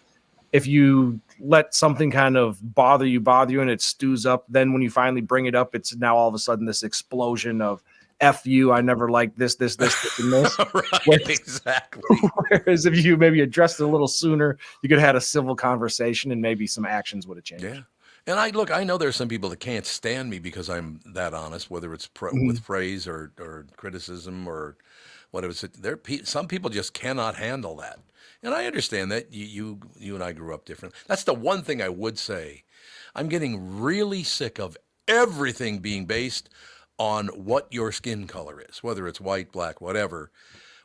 if you let something kind of bother you and it stews up, then when you finally bring it up, it's now all of a sudden this explosion of F you, I never liked this, and this. Right, exactly. Whereas if you maybe addressed it a little sooner, you could have had a civil conversation and maybe some actions would have changed. Yeah. And I know there's some people that can't stand me because I'm that honest, whether it's with praise or criticism or whatever. Some people just cannot handle that. And I understand that. You and I grew up different. That's the one thing I would say. I'm getting really sick of everything being based on what your skin color is, whether it's white, black, whatever.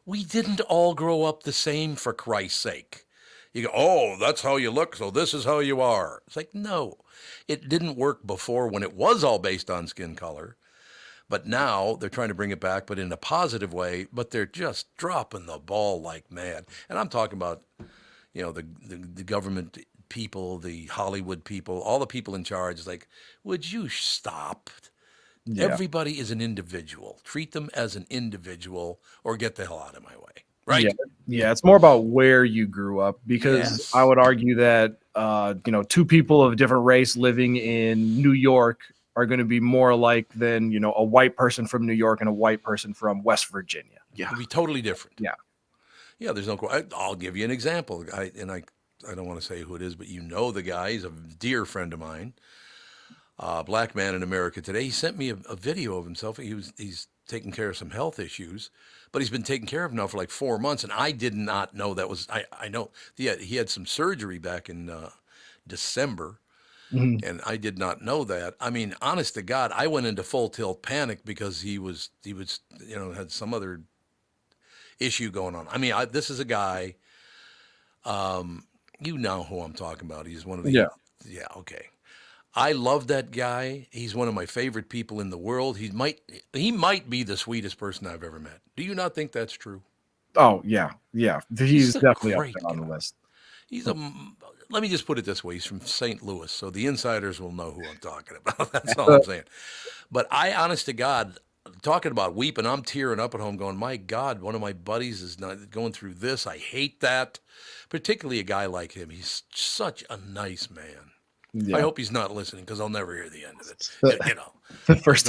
We didn't all grow up the same, for Christ's sake. You go, oh, that's how you look, so this is how you are. It's like, no, it didn't work before when it was all based on skin color. But now they're trying to bring it back, but in a positive way, but they're just dropping the ball like mad. And I'm talking about, the government people, the Hollywood people, all the people in charge. It's like, would you stop? Yeah. Everybody is an individual. Treat them as an individual or get the hell out of my way. Right? Yeah. It's more about where you grew up, because I would argue that, two people of different race living in New York are going to be more alike than, a white person from New York and a white person from West Virginia. Yeah. It'll be totally different. Yeah. Yeah. There's no, I'll give you an example. I don't want to say who it is, but the guy. He's a dear friend of mine. Black man in America today. He sent me a video of himself. He's taking care of some health issues, but he's been taken care of now for like 4 months. And I did not know that was, I know he had some surgery back in December. Mm-hmm. And I did not know that. I mean, honest to God, I went into full tilt panic because he was, had some other issue going on. I mean, this is a guy, you know who I'm talking about. He's one of the, yeah. Okay. I love that guy. He's one of my favorite people in the world. He might be the sweetest person I've ever met. Do you not think that's true? Oh yeah. Yeah. He's definitely up there on the list. Let me just put it this way. He's from St. Louis, so the insiders will know who I'm talking about. That's all I'm saying. But honest to God, talking about weeping, I'm tearing up at home going, my God, one of my buddies is not going through this. I hate that, particularly a guy like him. He's such a nice man. Yeah. I hope he's not listening because I'll never hear the end of it. The first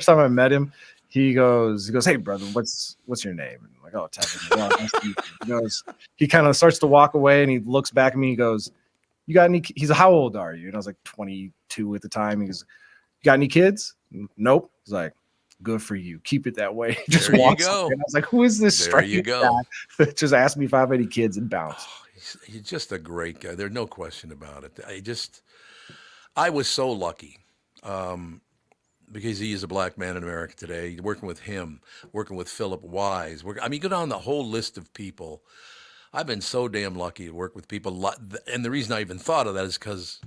time I met him, he goes, hey brother, what's your name? And I'm like, oh, Tevin. He kind of starts to walk away and he looks back at me. He goes, you got any? He's how old are you? And I was like 22 at the time. He goes, you got any kids? Nope. He's like, good for you. Keep it that way. Just walks away. And I was like, who is this strange guy that just asked me if I have any kids and bounced? He's just a great guy. There's no question about it. I was so lucky because he is a black man in America today. Working with him, working with Philip Wise. Go down the whole list of people. I've been so damn lucky to work with people. And the reason I even thought of that is because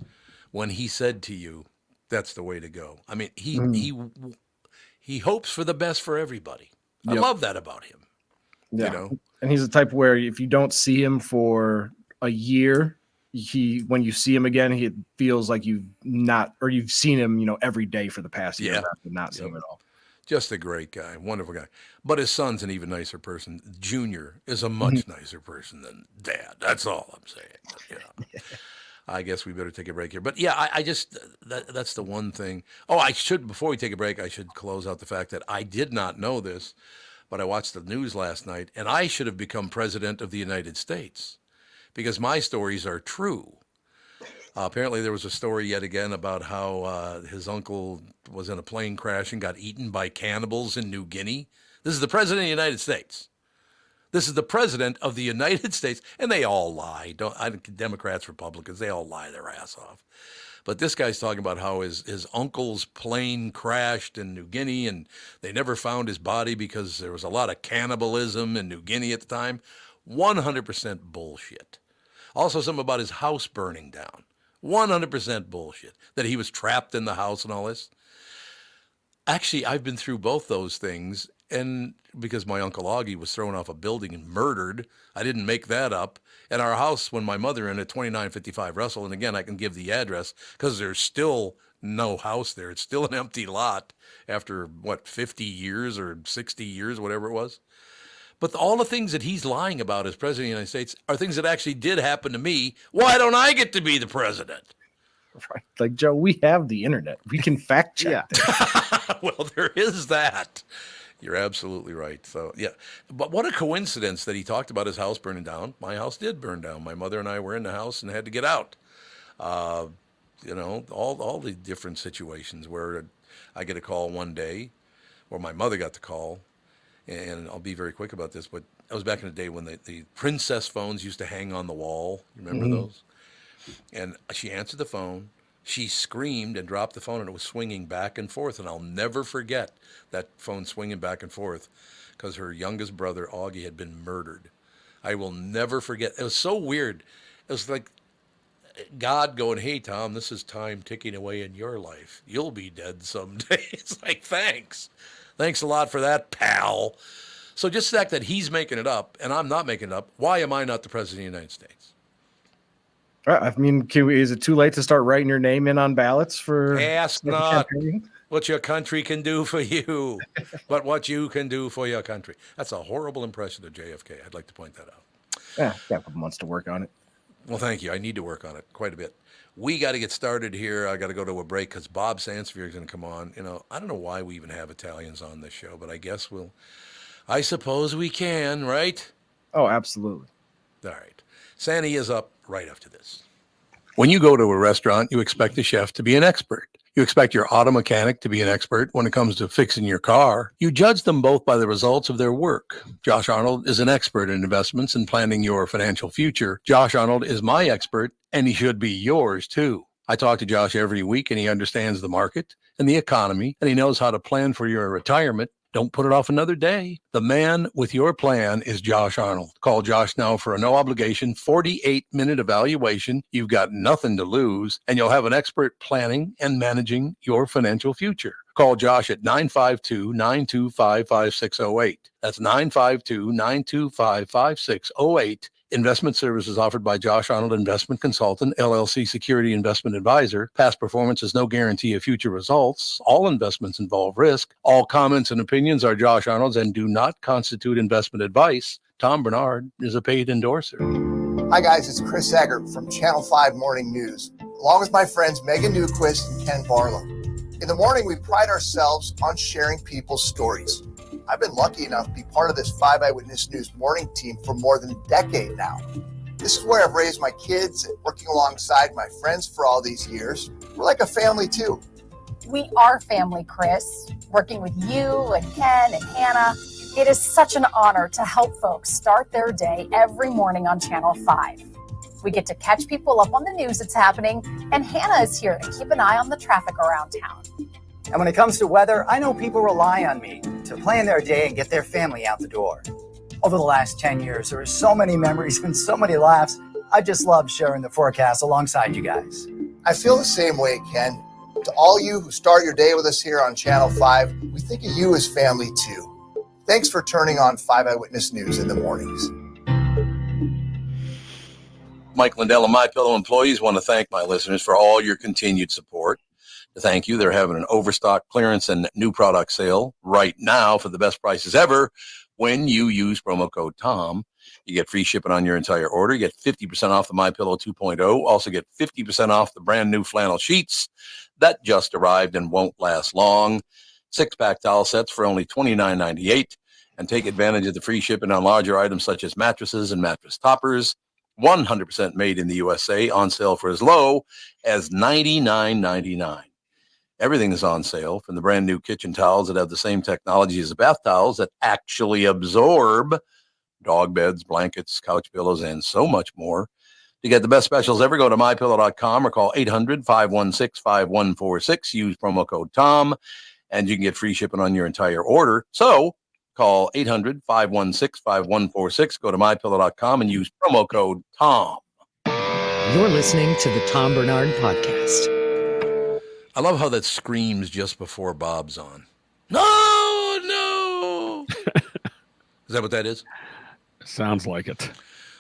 when he said to you, that's the way to go. I mean, he hopes for the best for everybody. Yep. I love that about him. Yeah. And he's the type where if you don't see him for a year, when you see him again, he feels like you've seen him, every day for the past year. Not seen him at all. Just a great guy, wonderful guy. But his son's an even nicer person. Junior is a much nicer person than Dad. That's all I'm saying. I guess we better take a break here. But yeah, I just that's the one thing. Oh, before we take a break, I should close out the fact that I did not know this. But I watched the news last night, and I should have become president of the United States because my stories are true. Apparently, there was a story yet again about how his uncle was in a plane crash and got eaten by cannibals in New Guinea. This is the president of the United States. This is the president of the United States, and they all lie. Democrats, Republicans, they all lie their ass off. But this guy's talking about how his uncle's plane crashed in New Guinea and they never found his body because there was a lot of cannibalism in New Guinea at the time. 100% bullshit. Also something about his house burning down. 100% bullshit. That he was trapped in the house and all this. Actually, I've been through both those things, and because my Uncle Augie was thrown off a building and murdered, I didn't make that up. And our house, when my mother in at 2955 Russell, and again, I can give the address because there's still no house there. It's still an empty lot after, 50 years or 60 years, whatever it was. But all the things that he's lying about as president of the United States are things that actually did happen to me. Why don't I get to be the president? Right. Like, Joe, we have the internet. We can fact check. Well, there is that. You're absolutely right. So, yeah. But what a coincidence that he talked about his house burning down. My house did burn down. My mother and I were in the house and had to get out. You know, all the different situations where I get a call one day, or my mother got the call, and I'll be very quick about this, but that was back in the day when the princess phones used to hang on the wall. You remember those? And she answered the phone. She screamed and dropped the phone, and it was swinging back and forth. And I'll never forget that phone swinging back and forth because her youngest brother, Augie, had been murdered. I will never forget. It was so weird. It was like God going, hey, Tom, this is time ticking away in your life. You'll be dead someday. It's like, thanks. Thanks a lot for that, pal. So just the fact that he's making it up and I'm not making it up, why am I not the president of the United States? I mean, is it too late to start writing your name in on ballots for? Ask not what your country can do for you, but what you can do for your country. That's a horrible impression of JFK. I'd like to point that out. Yeah, got a couple months to work on it. Well, thank you. I need to work on it quite a bit. We got to get started here. I got to go to a break because Bob Sansevere is going to come on. You know, I don't know why we even have Italians on this show, but I guess I suppose we can, right? Oh, absolutely. All right. Sandy is up right after this. When you go to a restaurant, you expect the chef to be an expert. You expect your auto mechanic to be an expert when it comes to fixing your car. You judge them both by the results of their work. Josh Arnold is an expert in investments and planning your financial future. Josh Arnold is my expert, and he should be yours too. I talk to Josh every week, and he understands the market and the economy, and he knows how to plan for your retirement. Don't put it off another day. The man with your plan is Josh Arnold. Call Josh now for a no-obligation 48-minute evaluation. You've got nothing to lose, and you'll have an expert planning and managing your financial future. Call Josh at 952-925-5608. That's 952-925-5608. Investment services offered by Josh Arnold Investment Consultant, LLC Security Investment Advisor. Past performance is no guarantee of future results. All investments involve risk. All comments and opinions are Josh Arnold's and do not constitute investment advice. Tom Barnard is a paid endorser. Hi, guys. It's Chris Eggert from Channel 5 Morning News, along with my friends Megan Newquist and Ken Barlow. In the morning, we pride ourselves on sharing people's stories. I've been lucky enough to be part of this 5 Eyewitness News morning team for more than a decade now. This is where I've raised my kids and working alongside my friends for all these years. We're like a family too. We are family, Chris. Working with you and Ken and Hannah, it is such an honor to help folks start their day every morning on Channel 5. We get to catch people up on the news that's happening, and Hannah is here to keep an eye on the traffic around town. And when it comes to weather, I know people rely on me to plan their day and get their family out the door. Over the last 10 years, there are so many memories and so many laughs. I just love sharing the forecast alongside you guys. I feel the same way, Ken. To all you who start your day with us here on Channel 5, we think of you as family too. Thanks for turning on 5 Eyewitness News in the mornings. Mike Lindell and MyPillow employees want to thank my listeners for all your continued support. Thank you. They're having an overstock clearance and new product sale right now for the best prices ever. When you use promo code TOM, you get free shipping on your entire order. You get 50% off the MyPillow 2.0. Also get 50% off the brand new flannel sheets that just arrived and won't last long. 6-pack towel sets for only $29.98. And take advantage of the free shipping on larger items such as mattresses and mattress toppers. 100% made in the USA, on sale for as low as $99.99. Everything is on sale, from the brand new kitchen towels that have the same technology as the bath towels that actually absorb dog beds, blankets, couch pillows, and so much more. To get the best specials ever, go to mypillow.com or call 800-516-5146. Use promo code TOM, and you can get free shipping on your entire order. So call 800-516-5146. Go to mypillow.com and use promo code TOM. You're listening to the Tom Barnard Podcast. I love how that screams just before Bob's on. No! Is that what that is? Sounds like it.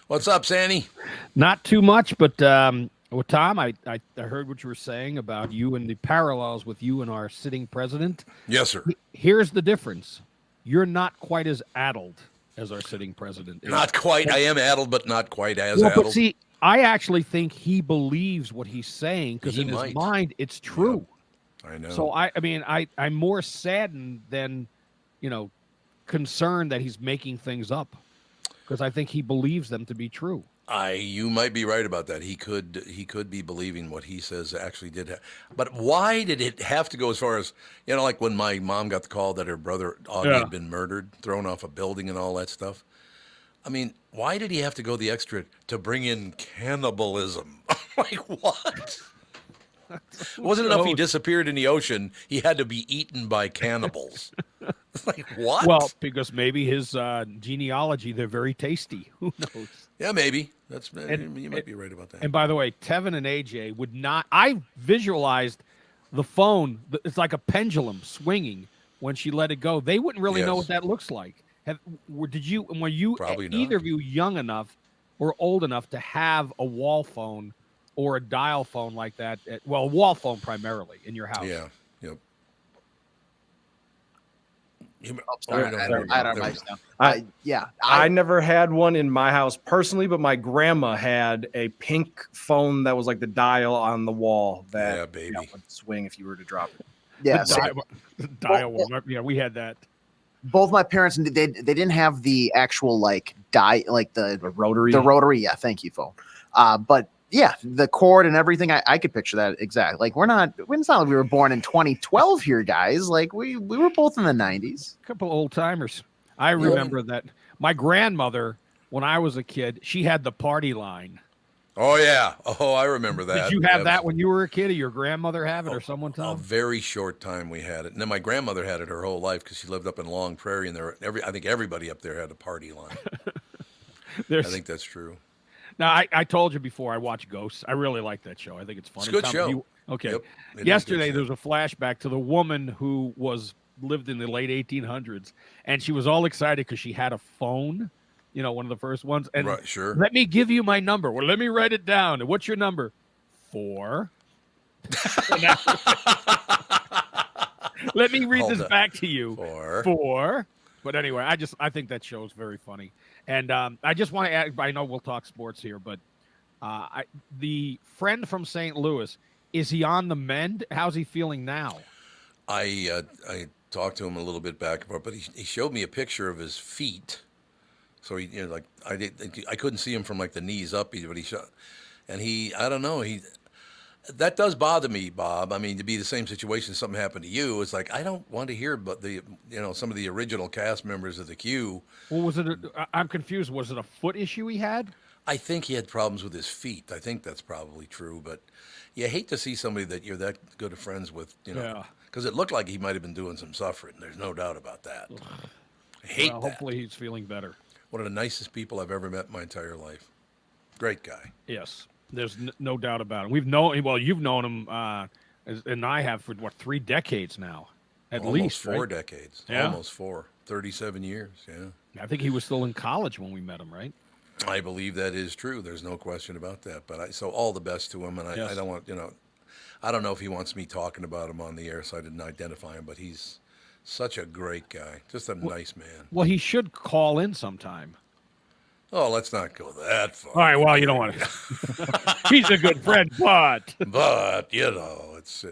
What's up, Sandy? Not too much, but Tom, I heard what you were saying about you and the parallels with you and our sitting president. Yes, sir. Here's the difference. You're not quite as addled as our sitting president. Not quite. I am addled, but not quite as well, addled. But see, I actually think he believes what he's saying because in might. his mind, it's true. Yep. I know. So I'm more saddened than, concerned that he's making things up because I think he believes them to be true. You might be right about that. He could be believing what he says actually did. But why did it have to go as far as, like when my mom got the call that her brother Augie had been murdered, thrown off a building and all that stuff? I mean, why did he have to go the extra to bring in cannibalism? Like, what? It wasn't enough he disappeared in the ocean. He had to be eaten by cannibals. Like, what? Well, because maybe his genealogy, they're very tasty. Who knows? Yeah, maybe. You might be right about that. And by the way, Tevin and AJ would not. I visualized the phone. It's like a pendulum swinging when she let it go. They wouldn't really know what that looks like. Were you Probably not. either of you young enough or old enough to have a wall phone or a dial phone like that? A wall phone primarily in your house. Yeah. Yep. I never had one in my house personally, but my grandma had a pink phone that was like the dial on the wall that would swing if you were to drop it. Yeah, the dial one. Yeah, we had that. Both my parents, they didn't have the actual the rotary. The rotary, yeah. Thank you, phone. But yeah, the cord and everything. I could picture that exactly. Like it's not like we were born in 2012 here, guys. Like we were both in the 90s. A couple old timers. I remember that my grandmother, when I was a kid, she had the party line. Oh yeah. Oh, I remember that. Did you have that when you were a kid? Or your grandmother have it, or someone tell? A very short time we had it, and then my grandmother had it her whole life because she lived up in Long Prairie, and I think everybody up there had a party line. I think that's true. Now, I told you before I watch Ghosts. I really like that show. I think it's funny. It's a good show. Okay. Yep, yesterday there was a flashback to the woman who lived in the late 1800s, and she was all excited because she had a phone. One of the first ones. And right, sure. Let me give you my number. Well, let me write it down. And what's your number? 4. Let me read this back to you. 4. But anyway, I think that show is very funny. And I just want to add, I know we'll talk sports here, but the friend from St. Louis, is he on the mend? How's he feeling now? I talked to him a little bit back and forth, but he showed me a picture of his feet. So I couldn't see him from like the knees up, but he shot, and I don't know, that does bother me, Bob. I mean, to be the same situation, something happened to you, it's like I don't want to hear about some of the original cast members of the Q. Well, was it? I'm confused. Was it a foot issue he had? I think he had problems with his feet. I think that's probably true, but you hate to see somebody that you're that good of friends with, because it looked like he might have been doing some suffering. There's no doubt about that. I hate that. Hopefully he's feeling better. One of the nicest people I've ever met in my entire life. Great guy. Yes, there's no doubt about it. You've known him, and I have for 3 decades now, at least. Almost 4 decades. Yeah. Almost 4. 37 years, yeah. I think he was still in college when we met him, right? I believe that is true. There's no question about that. But so all the best to him, and I don't want, I don't know if he wants me talking about him on the air, so I didn't identify him, but he's such a great guy. Just a nice man. Well, he should call in sometime. Oh, let's not go that far. All right, well, you don't want to. He's a good friend, but. But, it's.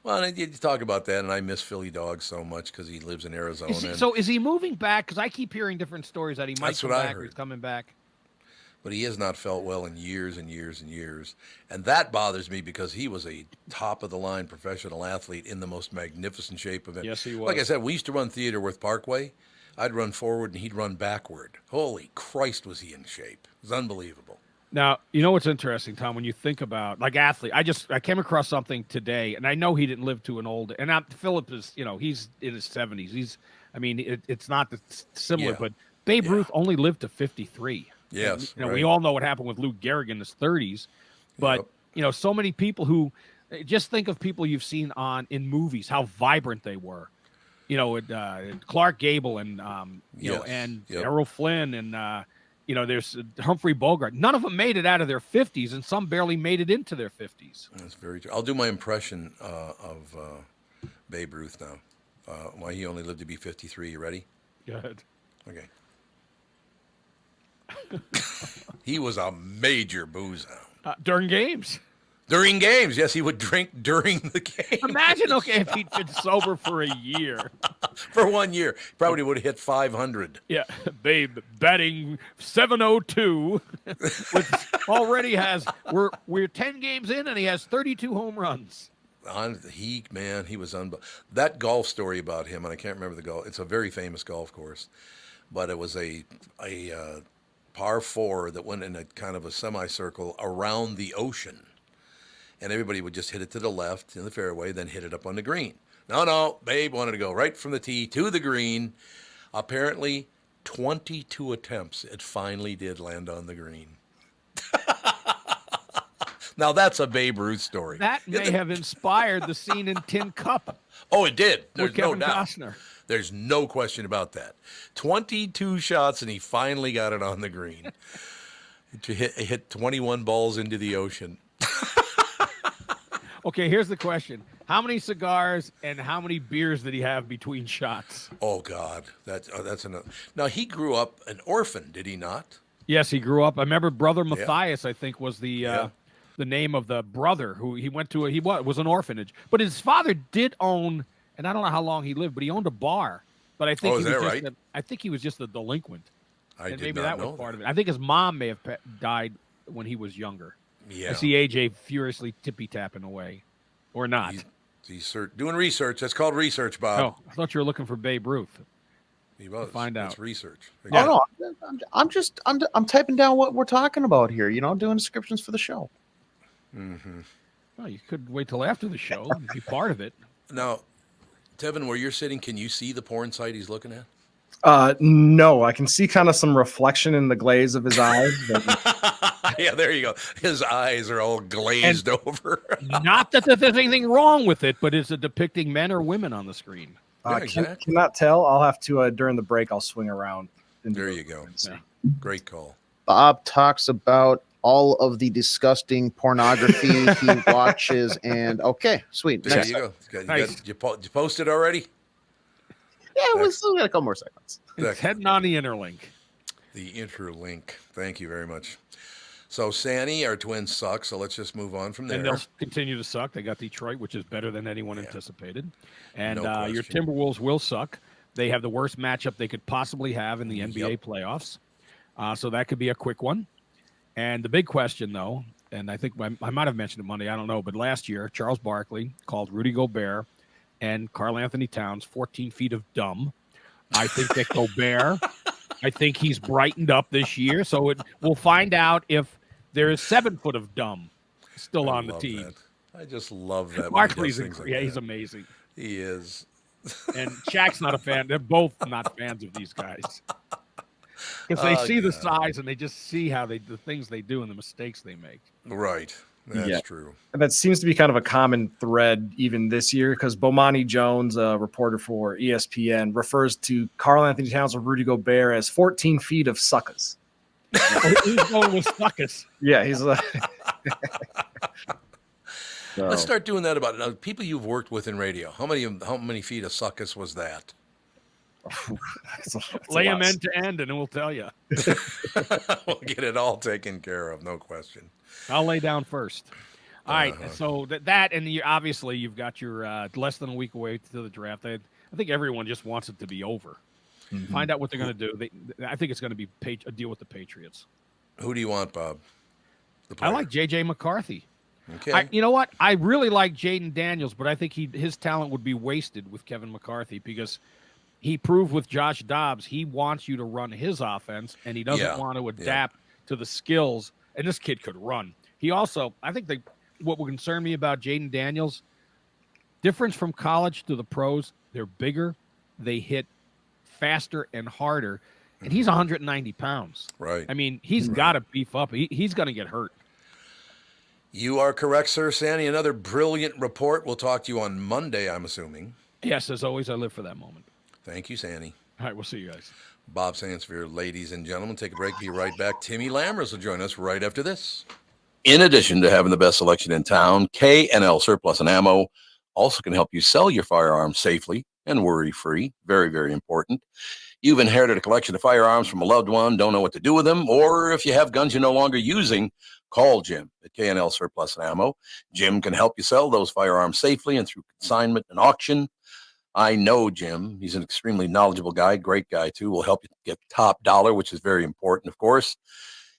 Well, you talk about that, and I miss Philly Dog so much because he lives in Arizona. So is he moving back? Because I keep hearing different stories that he might come back or he's coming back. But he has not felt well in years and years and years. And that bothers me because he was a top-of-the-line professional athlete in the most magnificent shape of it. Yes, he was. Like I said, we used to run Theodore Worth Parkway. I'd run forward, and he'd run backward. Holy Christ, was he in shape. It was unbelievable. Now, you know what's interesting, Tom, when you think about, like, athlete, I came across something today, and I know he didn't live to an old, and Philip is, he's in his 70s. It's not similar, but Babe Ruth only lived to 53. Yes. And, we all know what happened with Lou Gehrig in his 30s, but so many people who just think of people you've seen in movies, how vibrant they were. Clark Gable and Errol Flynn and there's Humphrey Bogart. None of them made it out of their 50s, and some barely made it into their 50s. That's very true. I'll do my impression of Babe Ruth now. Why he only lived to be 53. You ready? Go ahead. Okay. He was a major booze hound. During games. During games, yes, he would drink during the game. Imagine, if he'd been sober for a year. For 1 year, probably would have hit 500. Yeah, Babe, batting 702, which already has, we're 10 games in, and he has 32 home runs. He was unbelievable. That golf story about him, and I can't remember the golf. It's a very famous golf course, but it was a par 4 that went in a kind of a semicircle around the ocean. And everybody would just hit it to the left in the fairway, then hit it up on the green. No, Babe wanted to go right from the tee to the green. Apparently, 22 attempts, it finally did land on the green. Now, that's a Babe Ruth story. That may have inspired the scene in Tin Cup. Oh, it did. With Kevin Costner. There's no question about that. 22 shots, and he finally got it on the green. He hit 21 balls into the ocean. Okay, here's the question. How many cigars and how many beers did he have between shots? Oh, God. That's enough. Now, he grew up an orphan, did he not? Yes, he grew up. I remember Brother Matthias, I think, was the name of the brother who he went to. He was an orphanage. But his father did own, and I don't know how long he lived, but he owned a bar. But I think he was just a delinquent. Maybe that was part of it. I think his mom may have died when he was younger. Yeah. I see AJ furiously tippy-tapping away. Or not. He's doing research. That's called research, Bob. Oh, I thought you were looking for Babe Ruth. He was. Find out. It's research. No, I'm typing down what we're talking about here, doing descriptions for the show. Mm-hmm. Well, you could wait till after the show and be part of it. Now, Tevin, where you're sitting, can you see the porn site he's looking at? No, I can see kind of some reflection in the glaze of his eyes. Yeah, there you go. His eyes are all glazed over. Not that there's anything wrong with it, but is it depicting men or women on the screen? Cannot tell. I'll have to, during the break, I'll swing around. There you go. Yeah. Great call. Bob talks about all of the disgusting pornography he watches, and okay, sweet. There you go. You posted already? Yeah, we still got a couple more seconds. It's heading on the interlink. The interlink. Thank you very much. So, Sanny, our twins suck, so let's just move on from there. And they'll continue to suck. They got Detroit, which is better than anyone anticipated. And No your question. Timberwolves will suck. They have the worst matchup they could possibly have in the NBA playoffs. So that could be a quick one. And the big question, though, and I think I might have mentioned it Monday, I don't know, but last year, Charles Barkley called Rudy Gobert and Karl Anthony Towns 14 feet of dumb. I think that Gobert, I think he's brightened up this year. So we'll find out if there is 7 foot of dumb still on the team. That. I just love that. Barkley's he's amazing. He is. And Shaq's not a fan. They're both not fans of these guys. Because they see the size and they just see how the things they do and the mistakes they make. Right. That's true. And that seems to be kind of a common thread even this year, because Bomani Jones, a reporter for ESPN, refers to Karl Anthony Towns and Rudy Gobert as 14 feet of suckers. He's going with suckers. Yeah, he's like... Let's start doing that about people you've worked with in radio. How many feet of suckus was that? Lay them end to end, and we'll tell you. We'll get it all taken care of, no question. I'll lay down first. All right, so that and obviously you've got your less than a week away to the draft. I think everyone just wants it to be over. Mm-hmm. Find out what they're going to do. I think it's going to be a deal with the Patriots. Who do you want, Bob? I like J.J. McCarthy. Okay. You know what? I really like Jaden Daniels, but I think his talent would be wasted with Kevin McCarthy because he proved with Josh Dobbs he wants you to run his offense, and he doesn't want to adapt to the skills. And this kid could run. He also, I think what would concern me about Jaden Daniels, difference from college to the pros, they're bigger, they hit faster and harder, and he's 190 pounds. Right. I mean, he's got to beef up. He's going to get hurt. You are correct, sir. Sandy, another brilliant report. We'll talk to you on Monday, I'm assuming. Yes, as always, I live for that moment. Thank you, Sandy. All right, we'll see you guys. Bob Sansevere, ladies and gentlemen. Take a break. Be right back. Timmy Lammers will join us right after this. In addition to having the best selection in town, K&L Surplus and Ammo also can help you sell your firearms safely and worry-free. Very, very important. You've inherited a collection of firearms from a loved one, don't know what to do with them, or if you have guns you're no longer using, call Jim at K&L Surplus and Ammo. Jim can help you sell those firearms safely and through consignment and auction. I know Jim. He's an extremely knowledgeable guy, great guy too. Will help you get top dollar, which is very important, of course.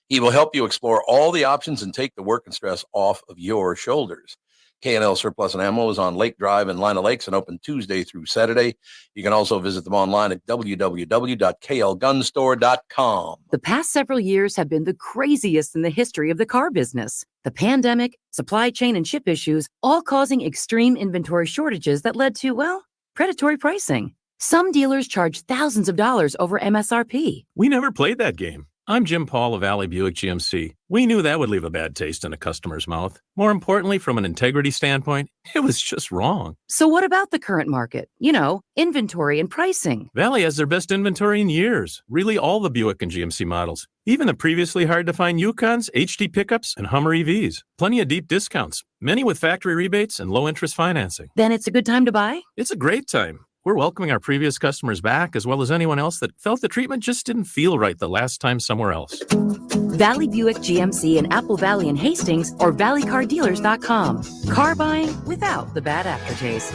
He will help you explore all the options and take the work and stress off of your shoulders. K&L Surplus and Ammo is on Lake Drive in Lina Lakes and open Tuesday through Saturday. You can also visit them online at www.klgunstore.com. The past several years have been the craziest in the history of the car business. The pandemic, supply chain and chip issues, all causing extreme inventory shortages that led to, well, predatory pricing. Some dealers charge thousands of dollars over MSRP. We never played that game. I'm Jim Paul of Valley Buick GMC. We knew that would leave a bad taste in a customer's mouth. More importantly, from an integrity standpoint, it was just wrong. So what about the current market? You know, inventory and pricing. Valley has their best inventory in years. Really all the Buick and GMC models. Even the previously hard-to-find Yukons, HD pickups, and Hummer EVs. Plenty of deep discounts. Many with factory rebates and low-interest financing. Then it's a good time to buy? It's a great time. We're welcoming our previous customers back, as well as anyone else that felt the treatment just didn't feel right the last time somewhere else. Valley Buick GMC in Apple Valley and Hastings or valleycardealers.com. Car buying without the bad aftertaste.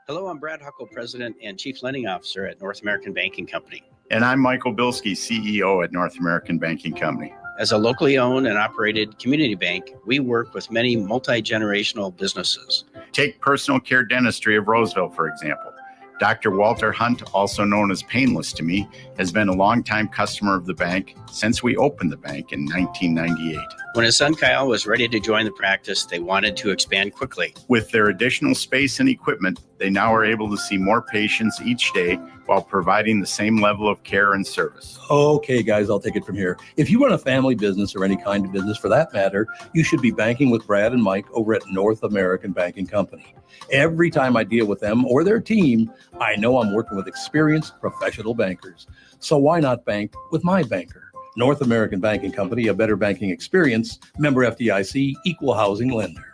Hello, I'm Brad Huckle, President and Chief Lending Officer at North American Banking Company. And I'm Michael Bilski, CEO at North American Banking Company. As a locally owned and operated community bank, we work with many multi-generational businesses. Take personal care dentistry of Roseville, for example. Dr. Walter Hunt, also known as Painless to me, has been a longtime customer of the bank since we opened the bank in 1998. When his son Kyle was ready to join the practice, they wanted to expand quickly. With their additional space and equipment, they now are able to see more patients each day while providing the same level of care and service. Okay, guys, I'll take it from here. If you run a family business or any kind of business for that matter, you should be banking with Brad and Mike over at North American Banking Company. Every time I deal with them or their team, I know I'm working with experienced professional bankers. So why not bank with my banker? North American Banking Company, a better banking experience, member FDIC, equal housing lender.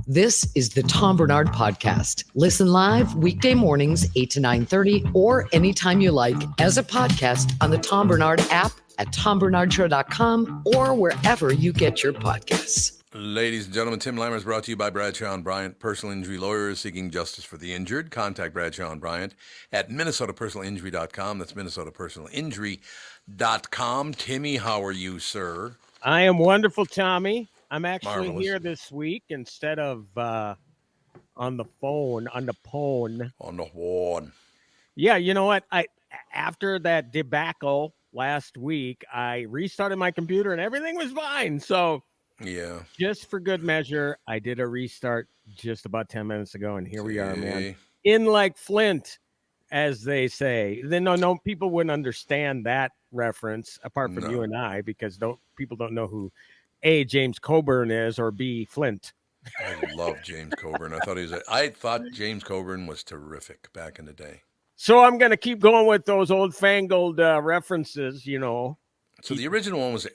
This is the Tom Barnard Podcast. Listen live weekday mornings, 8 to 9:30, or anytime you like as a podcast on the Tom Barnard app at tombarnardshow.com or wherever you get your podcasts. Ladies and gentlemen, Tim Lammers brought to you by Bradshaw and Bryant, personal injury lawyers seeking justice for the injured. Contact Bradshaw and Bryant at minnesotapersonalinjury.com. That's minnesotapersonalinjury.com. Timmy, how are you, sir? I am wonderful, Tommy. I'm actually Marvelous. here this week instead of on the phone. Yeah, you know what? After that debacle last week, I restarted my computer and everything was fine. So yeah, just for good measure, I did a restart just about 10 minutes ago, and here we are, man. In like Flint, as they say. Then no people wouldn't understand that reference apart from you and I, because people don't know who A, James Coburn is, or B, Flint. I love James Coburn. I thought James Coburn was terrific back in the day. So I'm going to keep going with those old fangled references, you know. So the original one was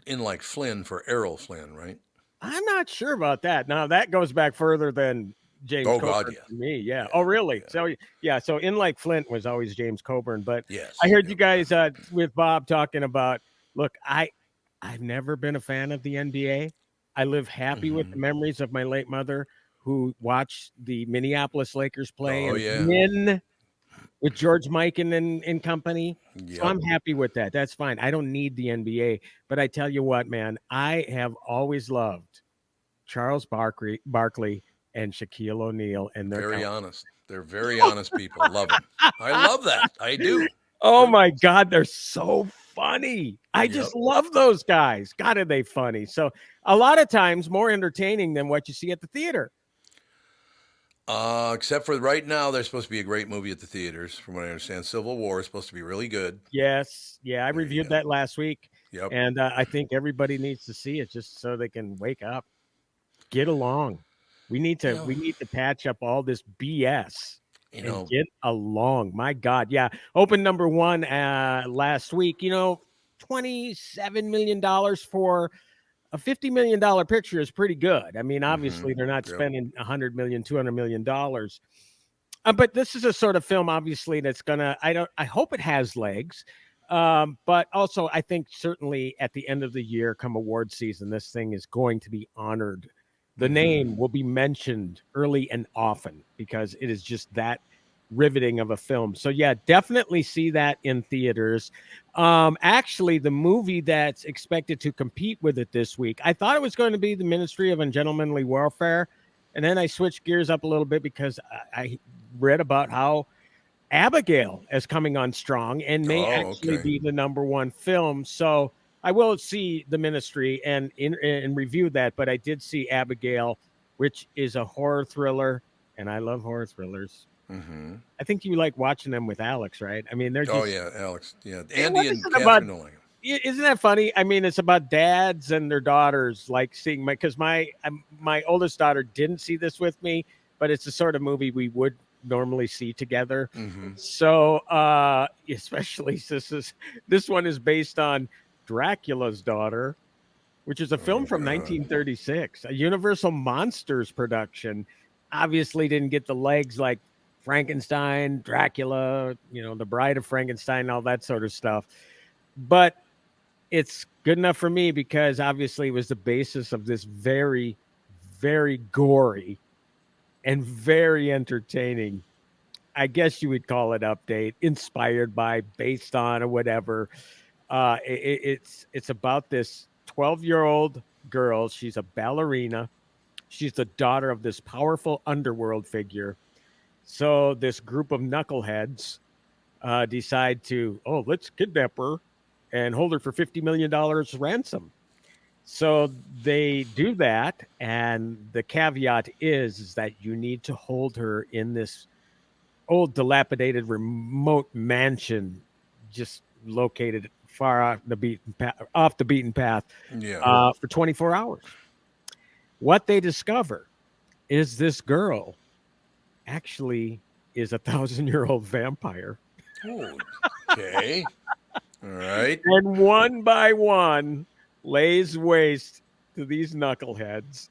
in like Flynn for Errol Flynn, right? I'm not sure about that. Now that goes back further than James Coburn God, to me. Yeah. Oh, really? Yeah. So in like Flint was always James Coburn. But yes, I heard you guys with Bob talking about, look, I've never been a fan of the NBA. I live happy with the memories of my late mother who watched the Minneapolis Lakers play and win with George Mikan and company. Yep. So I'm happy with that. That's fine. I don't need the NBA. But I tell you what, man, I have always loved Charles Barkley and Shaquille O'Neal. And they're very honest. They're very honest people. Love them. I love that. I do. Oh, my God. They're so funny. I just love those guys. God, are they funny. So a lot of times more entertaining than what you see at the theater. Except for right now, there's supposed to be a great movie at the theaters, from what I understand. Civil War is supposed to be really good. Yes. Yeah, I reviewed that last week. Yep. And I think everybody needs to see it just so they can wake up. Get along. We need to patch up all this BS. And get along. My God. Yeah. Open number one last week. $27 million for a $50 million picture is pretty good. I mean, obviously they're not spending $100 million, $200 million. But this is a sort of film, obviously, that's gonna. I hope it has legs. But also, I think certainly at the end of the year, come award season, this thing is going to be honored. The name will be mentioned early and often because it is just that riveting of a film. So yeah, definitely see that in theaters. Actually, the movie that's expected to compete with it this week, I thought it was going to be The Ministry of Ungentlemanly Warfare, and then I switched gears up a little bit because I read about how Abigail is coming on strong and may actually be the #1 film. So I will see The Ministry and review that, but I did see Abigail, which is a horror thriller, and I love horror thrillers. Mm-hmm. I think you like watching them with Alex, right? I mean, they're just... Oh, yeah, Alex. Yeah, Andy and about, Catherine don't like him. isn't that funny? I mean, it's about dads and their daughters like seeing because my oldest daughter didn't see this with me, but it's the sort of movie we would normally see together. So especially this one is based on Dracula's Daughter, which is a film from 1936, a Universal Monsters production. Obviously didn't get the legs like Frankenstein, Dracula, The Bride of Frankenstein, all that sort of stuff. But it's good enough for me because obviously it was the basis of this very, very gory and very entertaining, I guess you would call it, update, inspired by, based on, or whatever. It's about this 12-year-old girl. She's a ballerina. She's the daughter of this powerful underworld figure. So this group of knuckleheads decide to, let's kidnap her and hold her for $50 million ransom. So they do that, and the caveat is that you need to hold her in this old, dilapidated, remote mansion, just located far off the beaten path, for 24 hours. What they discover is this girl actually is a 1,000-year-old vampire. Oh, okay. All right. And one by one lays waste to these knuckleheads.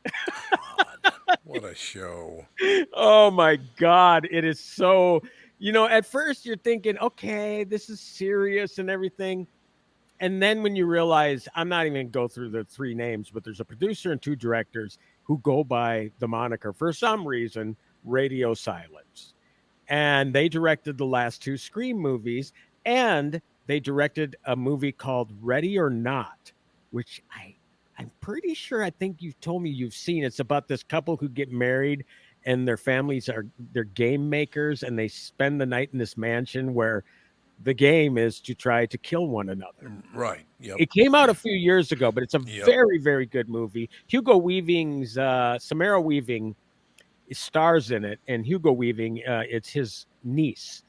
God, what a show. Oh my God. It is so, at first you're thinking, okay, this is serious and everything. And then when you realize, I'm not even going to go through the 3 names, but there's a producer and 2 directors who go by the moniker, for some reason, Radio Silence. And they directed the last 2 Scream movies, and they directed a movie called Ready or Not, which I'm pretty sure, I think you've told me you've seen. It's about this couple who get married and their families they're game makers, and they spend the night in this mansion where the game is to try to kill one another. Right. Yep. It came out a few years ago, but it's a very, very good movie. Hugo Weaving's Samara Weaving stars in it, and Hugo Weaving, it's his niece.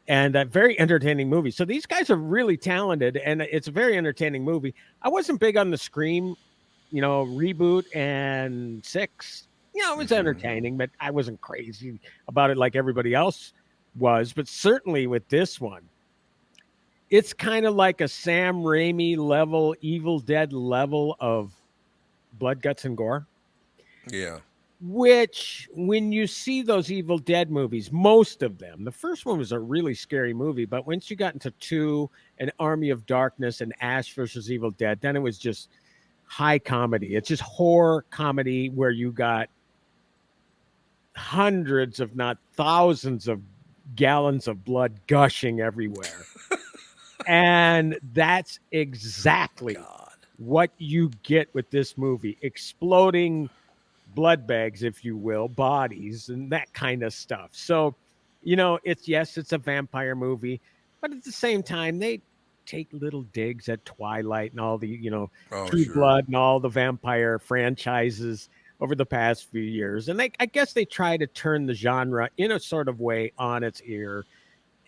And a very entertaining movie. So these guys are really talented, and it's a very entertaining movie. I wasn't big on the Scream, reboot and 6. It was entertaining, but I wasn't crazy about it like everybody else was. But certainly with this one, it's kind of like a Sam Raimi level, Evil Dead level of blood, guts, and gore. Yeah. Which, when you see those Evil Dead movies, most of them, the first one was a really scary movie, but once you got into 2, an Army of Darkness, and Ash versus Evil Dead, then it was just high comedy. It's just horror comedy where you got hundreds, if not thousands, of gallons of blood gushing everywhere. And that's exactly what you get with this movie. Exploding blood bags, if you will, bodies, and that kind of stuff. So, it's a vampire movie, but at the same time, they take little digs at Twilight and all the, True Blood and all the vampire franchises over the past few years. And I guess they try to turn the genre in a sort of way on its ear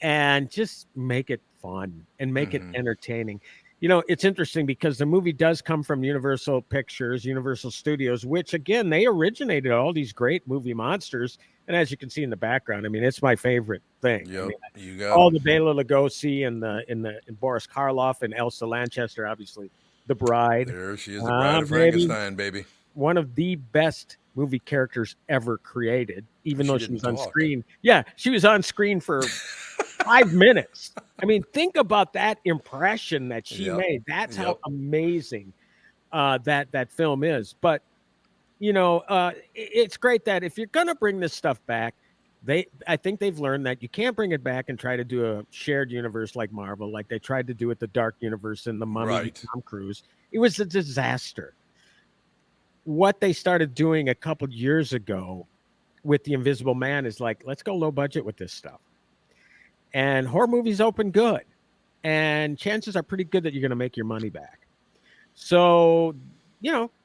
and just make it fun and make it entertaining. It's interesting because the movie does come from Universal Pictures, Universal Studios, which, again, they originated all these great movie monsters. And as you can see in the background, I mean, it's my favorite thing. Yep, you got all the Bela Lugosi and Boris Karloff and Elsa Lanchester, obviously, the bride. There she is, the bride of Frankenstein, baby. One of the best movie characters ever created, even though she was on talk. screen. Yeah, she was on screen for 5 minutes. I mean, think about that impression that she made. That's how amazing that film is. But it's great that if you're gonna bring this stuff back, I think they've learned that you can't bring it back and try to do a shared universe like Marvel, like they tried to do with the Dark Universe and the Mummy with Tom Cruise. It was a disaster. What they started doing a couple years ago with the Invisible Man is like, let's go low budget with this stuff. And horror movies open good, and chances are pretty good that you're going to make your money back. So,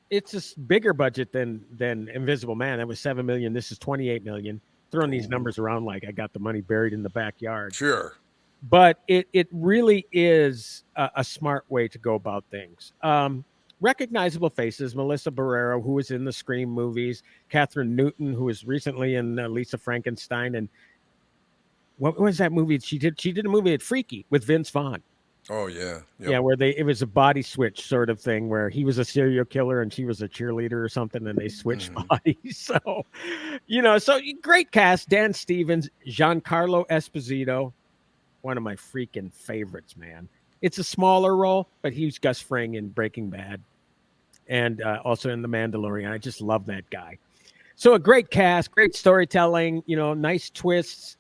it's a bigger budget than Invisible Man. That was $7 million. This is $28 million. Throwing these numbers around like I got the money buried in the backyard. Sure. But it really is a smart way to go about things. Recognizable faces: Melissa Barrera, who was in the Scream movies; Catherine Newton, who was recently in Lisa Frankenstein, and what was that movie she did? She did a movie at Freaky with Vince Vaughn. Oh yeah, yeah, where it was a body switch sort of thing, where he was a serial killer and she was a cheerleader or something, and they switched bodies. So, so great cast: Dan Stevens, Giancarlo Esposito, one of my freaking favorites, man. It's a smaller role, but he was Gus Fring in Breaking Bad, and also in The Mandalorian. I just love that guy. So a great cast, great storytelling, nice twists.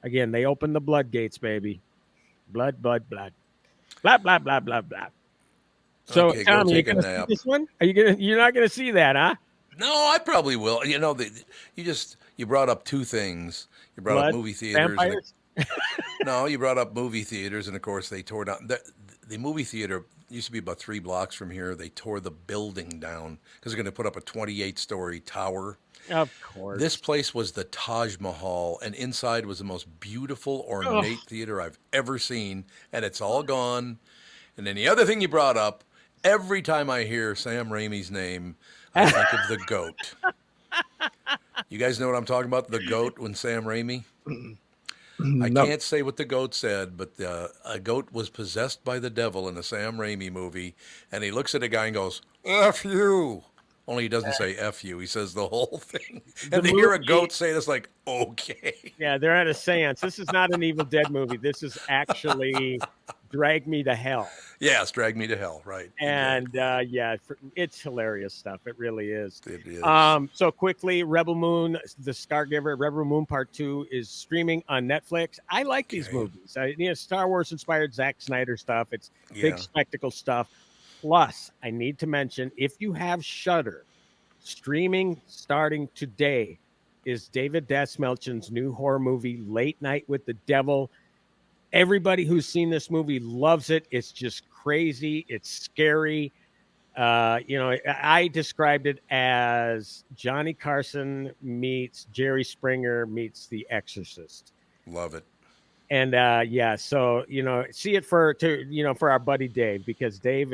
Again, they opened the floodgates, baby. Blood, blood, blood. Blah, blah, blah, blah, blah. So, Okay, Tom, go are you take a going to see nap. this one? You're not going to see that, huh? No, I probably will. You brought up two things. You brought up movie theaters. Vampires? No, you brought up movie theaters, and of course they tore down the movie theater. Used to be about 3 blocks from here. They tore the building down because they're going to put up a 28-story tower. Of course. This place was the Taj Mahal, and inside was the most beautiful, ornate theater I've ever seen, and it's all gone. And then the other thing you brought up, every time I hear Sam Raimi's name, I think of the goat. You guys know what I'm talking about? The goat when Sam Raimi? I can't say what the goat said, but a goat was possessed by the devil in a Sam Raimi movie, and he looks at a guy and goes, F you. Only he doesn't say F you. He says the whole thing. And to hear a goat say this, like, okay. Yeah, they're at a seance. This is not an Evil Dead movie. This is actually Drag Me to Hell. Yes, Drag Me to Hell, right. And it's hilarious stuff. It really is. It is. So quickly, Rebel Moon, The Scargiver, Rebel Moon Part 2 is streaming on Netflix. I like these movies. Star Wars inspired Zack Snyder stuff. It's big spectacle stuff. Plus, I need to mention, if you have Shudder, streaming starting today is David Dastmalchian's new horror movie, Late Night with the Devil. Everybody who's seen this movie loves it. It's just crazy. It's scary. I described it as Johnny Carson meets Jerry Springer meets The Exorcist. Love it. And so see it for our buddy Dave, because Dave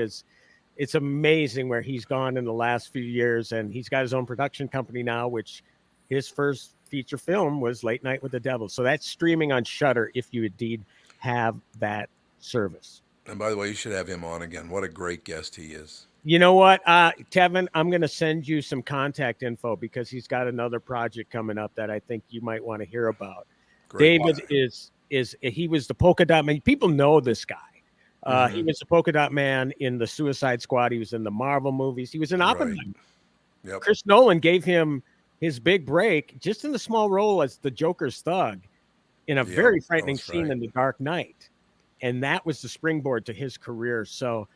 it's amazing where he's gone in the last few years, and he's got his own production company now, which his first feature film was Late Night with the Devil. So that's streaming on Shudder if you indeed have that service. And by the way, you should have him on again. What a great guest he is. You know what, Kevin, I'm going to send you some contact info because he's got another project coming up that I think you might want to hear about. Great. David he was the polka dot man. People know this guy. He was the polka dot man in the Suicide Squad. He was in the Marvel movies. He was in Oppenheimer. Right. Yep. Chris Nolan gave him his big break just in the small role as the Joker's thug in a very frightening scene in The Dark Knight. And that was the springboard to his career. So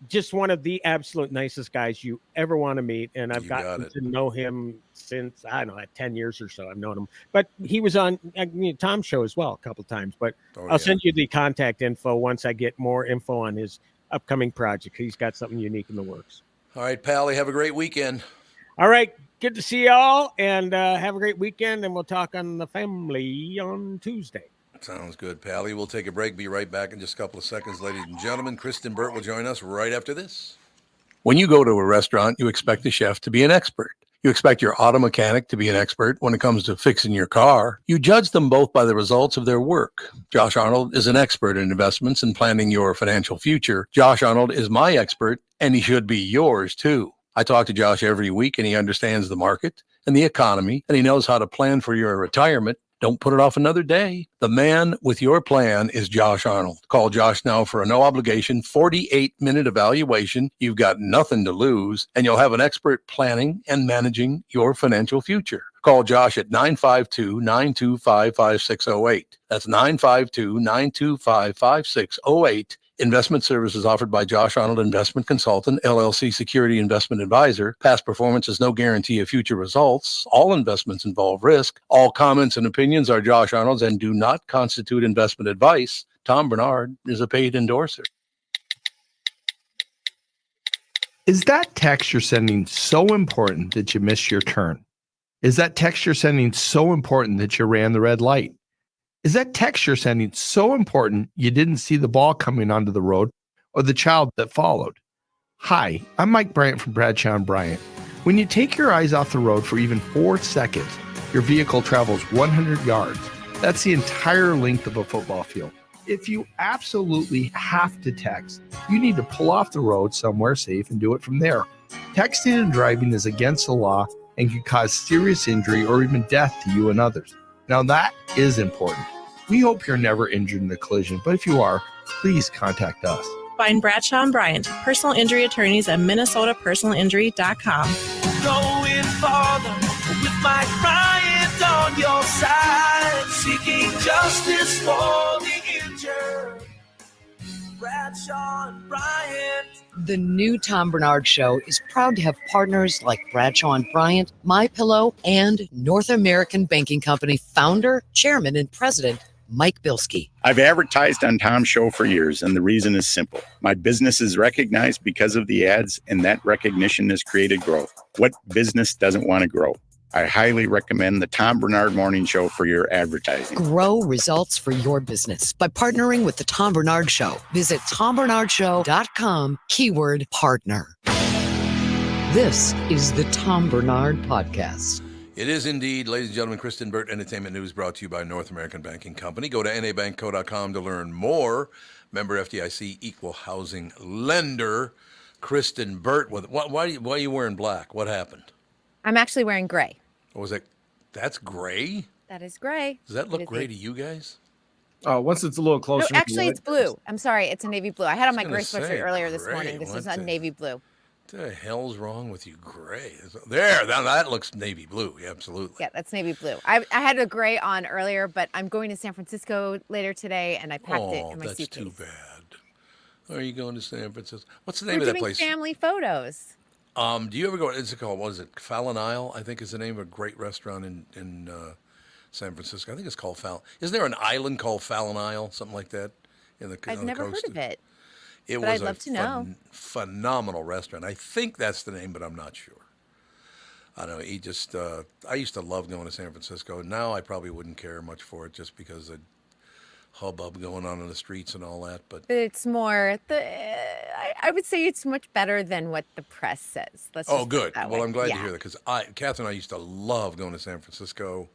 just one of the absolute nicest guys you ever want to meet. And I've gotten to know him since, 10 years or so. I've known him. But he was on Tom's show as well a couple of times. But I'll send you the contact info once I get more info on his upcoming project. He's got something unique in the works. All right, Pally, have a great weekend. All right. Good to see y'all. And have a great weekend. And we'll talk on the family on Tuesday. Sounds good, Pally. We'll take a break. Be right back in just a couple of seconds, ladies and gentlemen. Kristen Burt will join us right after this. When you go to a restaurant, you expect the chef to be an expert. You expect your auto mechanic to be an expert when it comes to fixing your car. You judge them both by the results of their work. Josh Arnold is an expert in investments and planning your financial future. Josh Arnold is my expert, and he should be yours, too. I talk to Josh every week, and he understands the market and the economy, and he knows how to plan for your retirement. Don't put it off another day. The man with your plan is Josh Arnold. Call Josh now for a no-obligation 48-minute evaluation. You've got nothing to lose, and you'll have an expert planning and managing your financial future. Call Josh at 952-925-5608. That's 952-925-5608. Investment services offered by Josh Arnold Investment Consultant, LLC Security Investment Advisor. Past performance is no guarantee of future results. All investments involve risk. All comments and opinions are Josh Arnold's and do not constitute investment advice. Tom Barnard is a paid endorser. Is that text you're sending so important that you missed your turn? Is that text you're sending so important that you ran the red light? Is that text you're sending so important you didn't see the ball coming onto the road or the child that followed? Hi, I'm Mike Bryant from Bradshaw & Bryant. When you take your eyes off the road for even 4 seconds, your vehicle travels 100 yards. That's the entire length of a football field. If you absolutely have to text, you need to pull off the road somewhere safe and do it from there. Texting and driving is against the law and can cause serious injury or even death to you and others. Now that is important. We hope you're never injured in a collision, but if you are, please contact us. Find Bradshaw & Bryant, personal injury attorneys at minnesotapersonalinjury.com. Going farther with Mike Bryant on your side, seeking justice for the injured. Bradshaw & Bryant. The new Tom Barnard Show is proud to have partners like Bradshaw & Bryant, MyPillow, and North American Banking Company founder, chairman, and president, Mike Bilski. I've advertised on Tom's show for years, and the reason is simple. My business is recognized because of the ads, and that recognition has created growth. What business doesn't want to grow? I highly recommend the Tom Barnard Morning Show for your advertising. Grow results for your business by partnering with the Tom Barnard Show. Visit TomBarnardShow.com, keyword partner. This is the Tom Barnard Podcast. It is indeed, ladies and gentlemen, Kristen Burt Entertainment News brought to you by North American Banking Company. Go to nabankco.com to learn more. Member FDIC, equal housing lender. Kristen Burt, why are you wearing black? What happened? I'm actually wearing gray. What was that? That's gray? That is gray. Does that look gray to you guys? Oh, once it's a little closer. No, actually, it's blue. I'm sorry. It's a navy blue. I had on my gray sweatshirt earlier this gray. morning. This is a navy blue. What the hell's wrong with you, gray? There, now that looks navy blue. Yeah, absolutely. Yeah, that's navy blue. I had a gray on earlier, but I'm going to San Francisco later today, and I packed it in my suitcase. That's too bad. Are you going to San Francisco? What's the name of that place? Family photos. Do you ever go? Is it called? What is it? Fallon Isle, I think is the name of a great restaurant in San Francisco. I think it's called Fallon. Isn't there an island called Fallon Isle, something like that? I've never heard of it. It but was I'd love to know. Phenomenal restaurant. I think that's the name, but I'm not sure. I don't know. He just. I used to love going to San Francisco. Now I probably wouldn't care much for it just because of hubbub going on in the streets and all that. But it's more. I would say it's much better than what the press says. Let's just good. That Well, way. I'm glad to hear that because Catherine and I used to love going to San Francisco,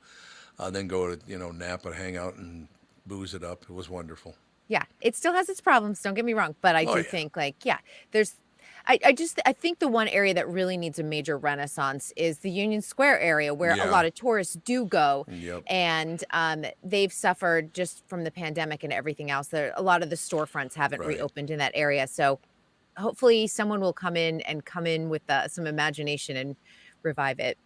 then go to Napa, hang out and booze it up. It was wonderful. Yeah, it still has its problems. Don't get me wrong, but I do think there's. I think the one area that really needs a major renaissance is the Union Square area where a lot of tourists do go. Yep. And they've suffered just from the pandemic and everything else. A lot of the storefronts haven't reopened in that area. So hopefully someone will come in with some imagination and revive it.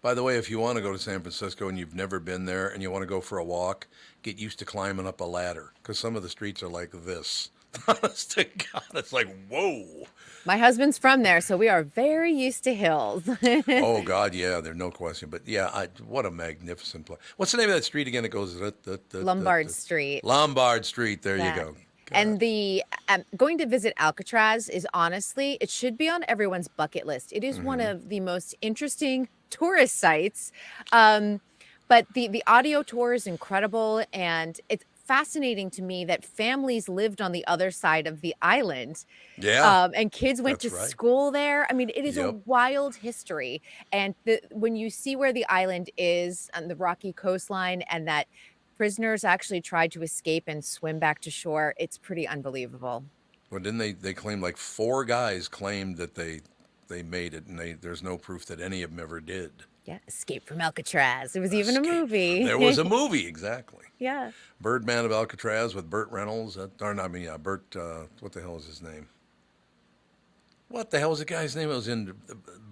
By the way, if you want to go to San Francisco and you've never been there and you want to go for a walk, get used to climbing up a ladder because some of the streets are like this. Honest to God, it's like, whoa. My husband's from there, so we are very used to hills. Oh, God, yeah, there's no question. But, yeah, what a magnificent place. What's the name of that street again? It goes... Lombard Street. Lombard Street, there you go. And the going to visit Alcatraz is honestly, it should be on everyone's bucket list. It is one of the most interesting tourist sites. But the audio tour is incredible, and it's fascinating to me that families lived on the other side of the island. Yeah. And kids went to school there. I mean, it is a wild history. And when you see where the island is on the rocky coastline and that prisoners actually tried to escape and swim back to shore, it's pretty unbelievable. Well, didn't they claim like 4 guys claimed that they they made it, and there's no proof that any of them ever did. Yeah, Escape from Alcatraz. There was even a movie. There was a movie, exactly. Yeah. Birdman of Alcatraz with Burt Reynolds. Burt, what the hell is his name? What the hell was the guy's name? It was in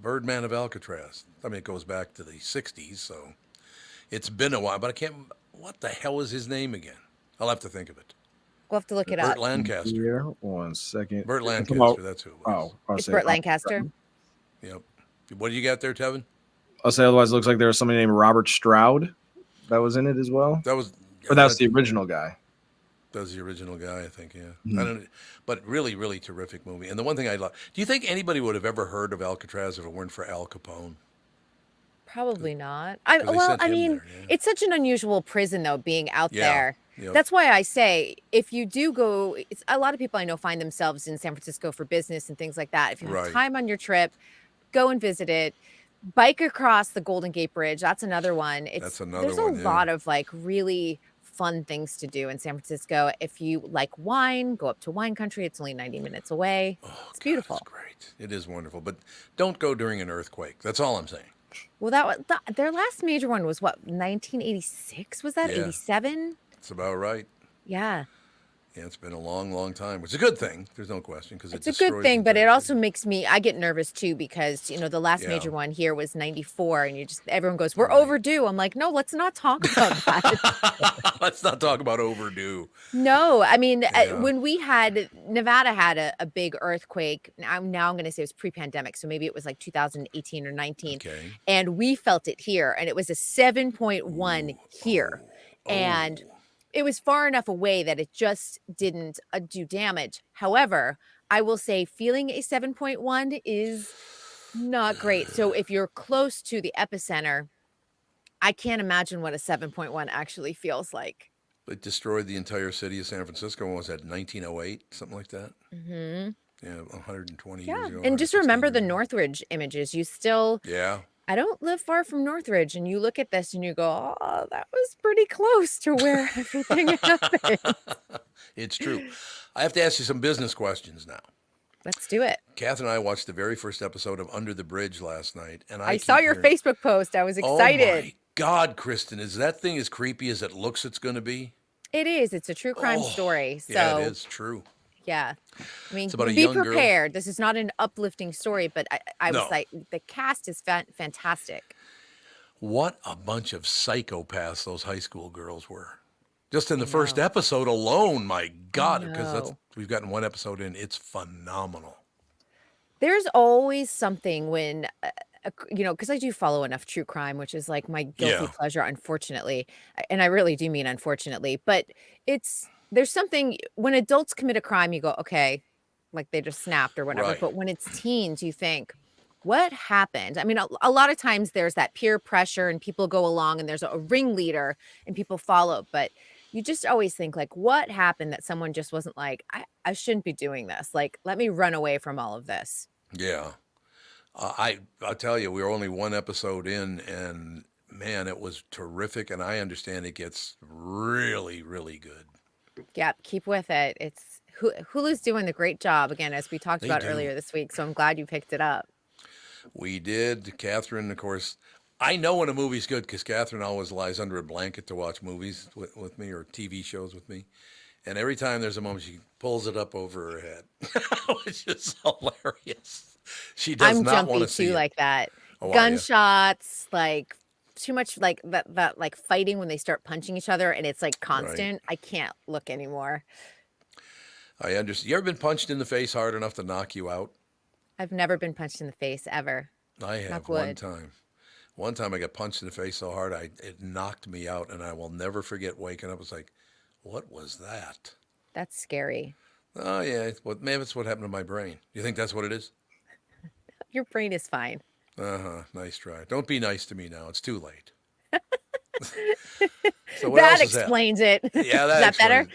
Birdman of Alcatraz. I mean, it goes back to the 60s, so it's been a while, but I can't, what the hell is his name again? I'll have to think of it. We'll have to look it up. Burt Lancaster. Here, 1 second. Burt Lancaster, that's who it was. It's Burt Lancaster. Yep. What do you got there, Tevin? I'll say otherwise it looks like there was somebody named Robert Stroud that was in it as well. That was the original guy. That was the original guy, I think, yeah. Mhm. I don't, but really, really terrific movie. And the one thing I love, do you think anybody would have ever heard of Alcatraz if it weren't for Al Capone? Probably not. 'Cause they sent him there, It's such an unusual prison, though, being out Yeah, there. yep. That's why I say, if you do go, a lot of people I know find themselves in San Francisco for business and things like that. If you have Right. time on your trip, go and visit it. Bike across the Golden Gate Bridge. That's another one. That's another There's one, a yeah. lot of like really fun things to do in San Francisco. If you like wine, go up to wine country. It's only 90 minutes away. It's beautiful. It is wonderful, but don't go during an earthquake. That's all I'm saying. Well, that was their last major one was what, 1986? Was that Yeah. 87? It's about right. Yeah. Yeah, it's been a long, long time, which is a good thing. There's no question, because It's a good thing, but it also makes me, I get nervous too, because, the last Yeah. major one here was 94, and everyone goes, we're overdue. I'm like, no, let's not talk about that. Let's not talk about overdue. No, I mean, Yeah. when Nevada had a big earthquake, now I'm going to say it was pre-pandemic, so maybe it was like 2018 or 19, Okay. and we felt it here, and it was a 7.1 here, and it was far enough away that it just didn't do damage. However, I will say feeling a 7.1 is not great. So if you're close to the epicenter, I can't imagine what a 7.1 actually feels like. It destroyed the entire city of San Francisco. What was that, 1908, something like that? Mm-hmm. Yeah, 120 Yeah, years ago. and just remember the Northridge images. You still, Yeah. I don't live far from Northridge, and you look at this and you go, oh, that was pretty close to where everything happened. It's true. I have to ask you some business questions now. Let's do it. Catherine and I watched the very first episode of Under the Bridge last night, and I keep saw your hearing- Facebook post. I was Oh excited. my God, Kristen, is that thing as creepy as it looks it's going to be? It is. It's a true crime story. So Yeah, it is true. yeah. I mean, It's about a be young girl. prepared. This is not an uplifting story, but I was No. like, the cast is fantastic. What a bunch of psychopaths those high school girls were. Just in the first episode alone, my God, because know. we've gotten one episode in, it's phenomenal. There's always something when, because I do follow enough true crime, which is like my guilty Yeah. pleasure, unfortunately. And I really do mean unfortunately, but there's something when adults commit a crime, you go, okay, like they just snapped or whatever. Right. But when it's teens, you think, what happened? I mean, a lot of times there's that peer pressure and people go along and there's a ringleader and people follow. But you just always think like, what happened that someone just wasn't like, I shouldn't be doing this. Like, let me run away from all of this. Yeah. I'll tell you, we were only one episode in, and man, it was terrific. And I understand it gets really, really good. Yeah, keep with it. It's Hulu's doing the great job again, as we talked They about do. earlier this week. So I'm glad you picked it up. We did. Catherine, of course, I know when a movie's good because Catherine always lies under a blanket to watch movies with me or TV shows with me. And every time there's a moment, she pulls it up over her head, which is hilarious. She does I'm not jumpy want to see too, it. like that. Oh, are ya? Gunshots, like too much, like that, like fighting when they start punching each other, and it's like constant. I can't look anymore. I understand. You ever been punched in the face hard enough to knock you out? I've never been punched in the face ever. I have Knock one wood. time. One time I got punched in the face so hard it knocked me out, and I will never forget waking up. It was like, what was that? That's scary. Oh yeah, maybe it's what happened to my brain. You think that's what it is? Your brain is fine. Nice try. Don't be nice to me now. It's too late. So what That else is happening? explains it. Yeah, Is that better?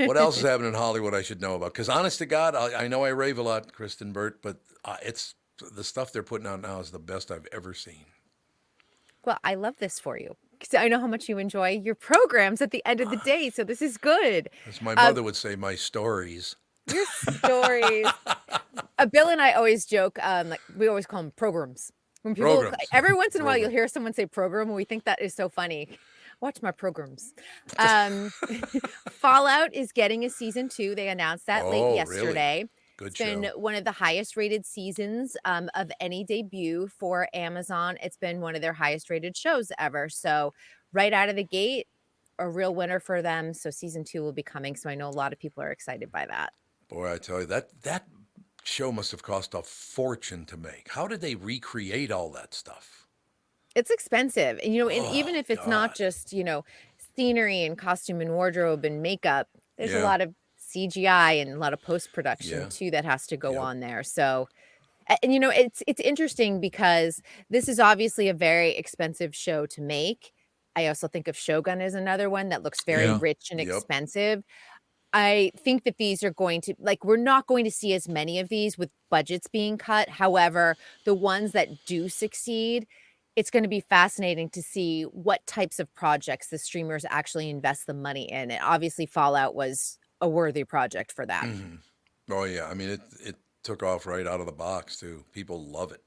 What else is happening in Hollywood I should know about? Because honest to God, I know I rave a lot, Kristen Burt, but it's the stuff they're putting out now is the best I've ever seen. Well, I love this for you because I know how much you enjoy your programs at the end of the day. So this is good. As my mother would say, my stories. Your stories. Bill and I always joke, like we always call them programs. When people, every once in a while, you'll hear someone say program, and we think that is so funny. Watch my programs. Fallout is getting a season 2. They announced that late yesterday. Really? Good It's been one of the highest rated seasons of any debut for Amazon. It's been one of their highest rated shows ever. So right out of the gate, a real winner for them. So season 2 will be coming. So I know a lot of people are excited by that. Boy, I tell you, that show must have cost a fortune to make. How did they recreate all that stuff? It's expensive. And, and even if it's not just, scenery and costume and wardrobe and makeup, there's a lot of CGI and a lot of post-production too that has to go on there. So, and it's interesting because this is obviously a very expensive show to make. I also think of Shogun as another one that looks very rich and expensive. I think that these are going to, we're not going to see as many of these with budgets being cut. However, the ones that do succeed, it's going to be fascinating to see what types of projects the streamers actually invest the money in. And obviously Fallout was a worthy project for that. Mm-hmm. Oh yeah. I mean, it took off right out of the box too. People love it.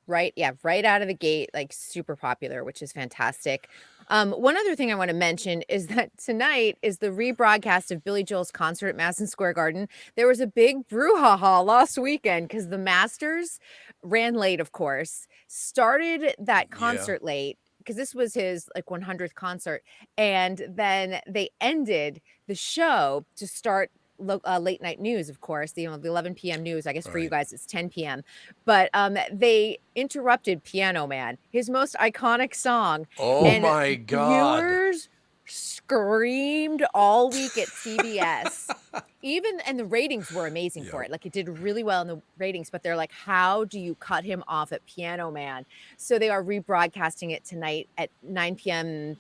Right. Yeah. Right out of the gate, super popular, which is fantastic. One other thing I want to mention is that tonight is the rebroadcast of Billy Joel's concert at Madison Square Garden. There was a big brouhaha last weekend because the Masters ran late, of course, started that concert late because this was his 100th concert. And then they ended the show to start late night news, of course, the 11 p.m. news. I guess for you guys, it's 10 p.m. But they interrupted Piano Man, his most iconic song. Oh my God. Viewers screamed all week at CBS. And the ratings were amazing for it. It did really well in the ratings, but they're like, how do you cut him off at Piano Man? So they are rebroadcasting it tonight at 9 p.m.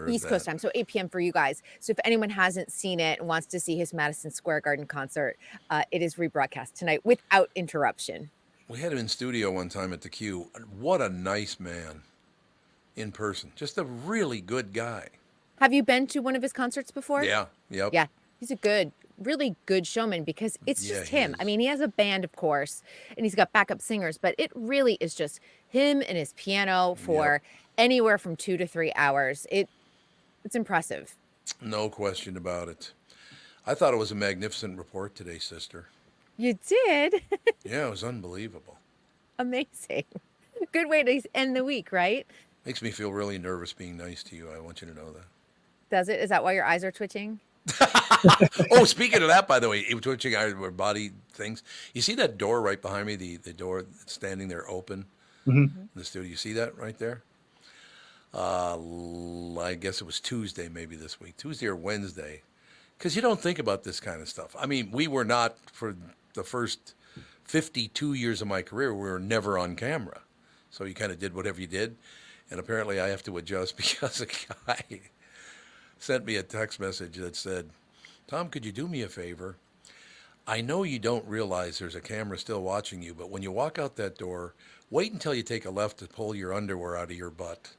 East Coast time, so 8 p.m. for you guys. So if anyone hasn't seen it and wants to see his Madison Square Garden concert, it is rebroadcast tonight without interruption. We had him in studio one time at the Q. What a nice man in person. Just a really good guy. Have you been to one of his concerts before? Yeah. Yep. Yeah. He's a really good showman because it's just him. I mean, he has a band, of course, and he's got backup singers, but it really is just him and his piano for anywhere from 2 to 3 hours. It's impressive. No question about it. I thought it was a magnificent report today, sister. You did? Yeah, it was unbelievable. Amazing. Good way to end the week, right? Makes me feel really nervous being nice to you. I want you to know that. Does it? Is that why your eyes are twitching? Oh, speaking of that, by the way, twitching our body things. You see that door right behind me, the door that's standing there open in the studio? You see that right there? I guess it was Tuesday maybe this week, Tuesday or Wednesday, because you don't think about this kind of stuff. I mean, we were not, for the first 52 years of my career, we were never on camera. So you kind of did whatever you did. And apparently I have to adjust because a guy sent me a text message that said, Tom, could you do me a favor? I know you don't realize there's a camera still watching you, but when you walk out that door, wait until you take a left to pull your underwear out of your butt.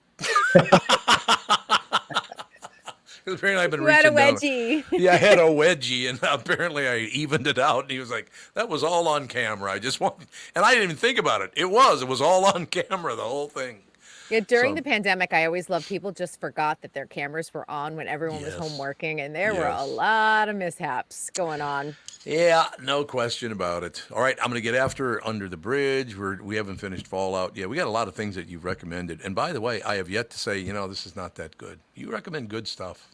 Apparently I've been you had a reaching wedgie. Yeah, I had a wedgie, and apparently I evened it out. And he was like, "That was all on camera. I just want," and I didn't even think about it. It was all on camera, the whole thing. Yeah, during the pandemic, I always loved people just forgot that their cameras were on when everyone was home working, and there were a lot of mishaps going on. Yeah, no question about it. All right, I'm going to get after Under the Bridge. We haven't finished Fallout. Yeah, we got a lot of things that you've recommended. And by the way, I have yet to say, this is not that good. You recommend good stuff.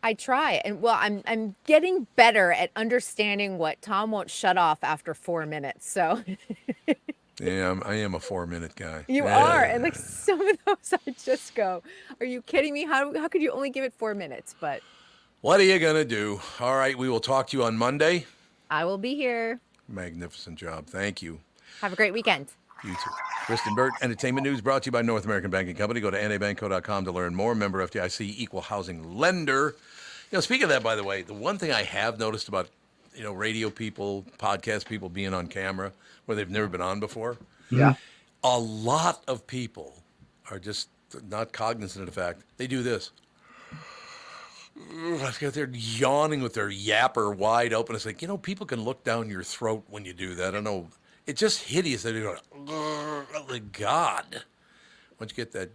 I try, and I'm getting better at understanding what Tom won't shut off after 4 minutes. So. Yeah, I am a 4-minute guy. You are, and some of those I just go, are you kidding me? How could you only give it 4 minutes? But what are you gonna do? All right, we will talk to you on Monday. I will be here. Magnificent job. Thank you. Have a great weekend. You too. Kristen Burt, Entertainment News brought to you by North American Banking Company. Go to nabankco.com to learn more. Member FDIC, equal housing lender. Speaking of that, by the way, the one thing I have noticed about radio people, podcast people being on camera where they've never been on before. Yeah. A lot of people are just not cognizant of the fact they do this. They're yawning with their yapper wide open. It's like, people can look down your throat when you do that. I don't know. It's just hideous. They're going, oh, my God. Once you get that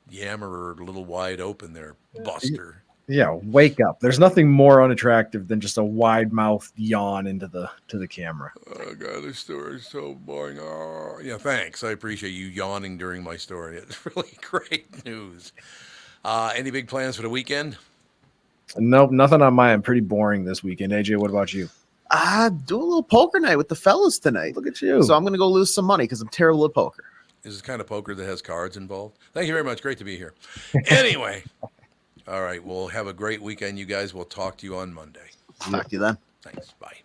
yammer a little wide open there, Buster. Yeah, wake up. There's nothing more unattractive than just a wide mouth yawn into the camera. Oh, God, this story is so boring. Oh, yeah, thanks. I appreciate you yawning during my story. It's really great news. Any big plans for the weekend? Nope, nothing on my end. Pretty boring this weekend. AJ, what about you? Do a little poker night with the fellas tonight. Look at you. So I'm going to go lose some money because I'm terrible at poker. Is this kind of poker that has cards involved? Thank you very much. Great to be here. Anyway, all right. Well, have a great weekend, you guys. We'll talk to you on Monday. Talk to you then. Thanks. Bye.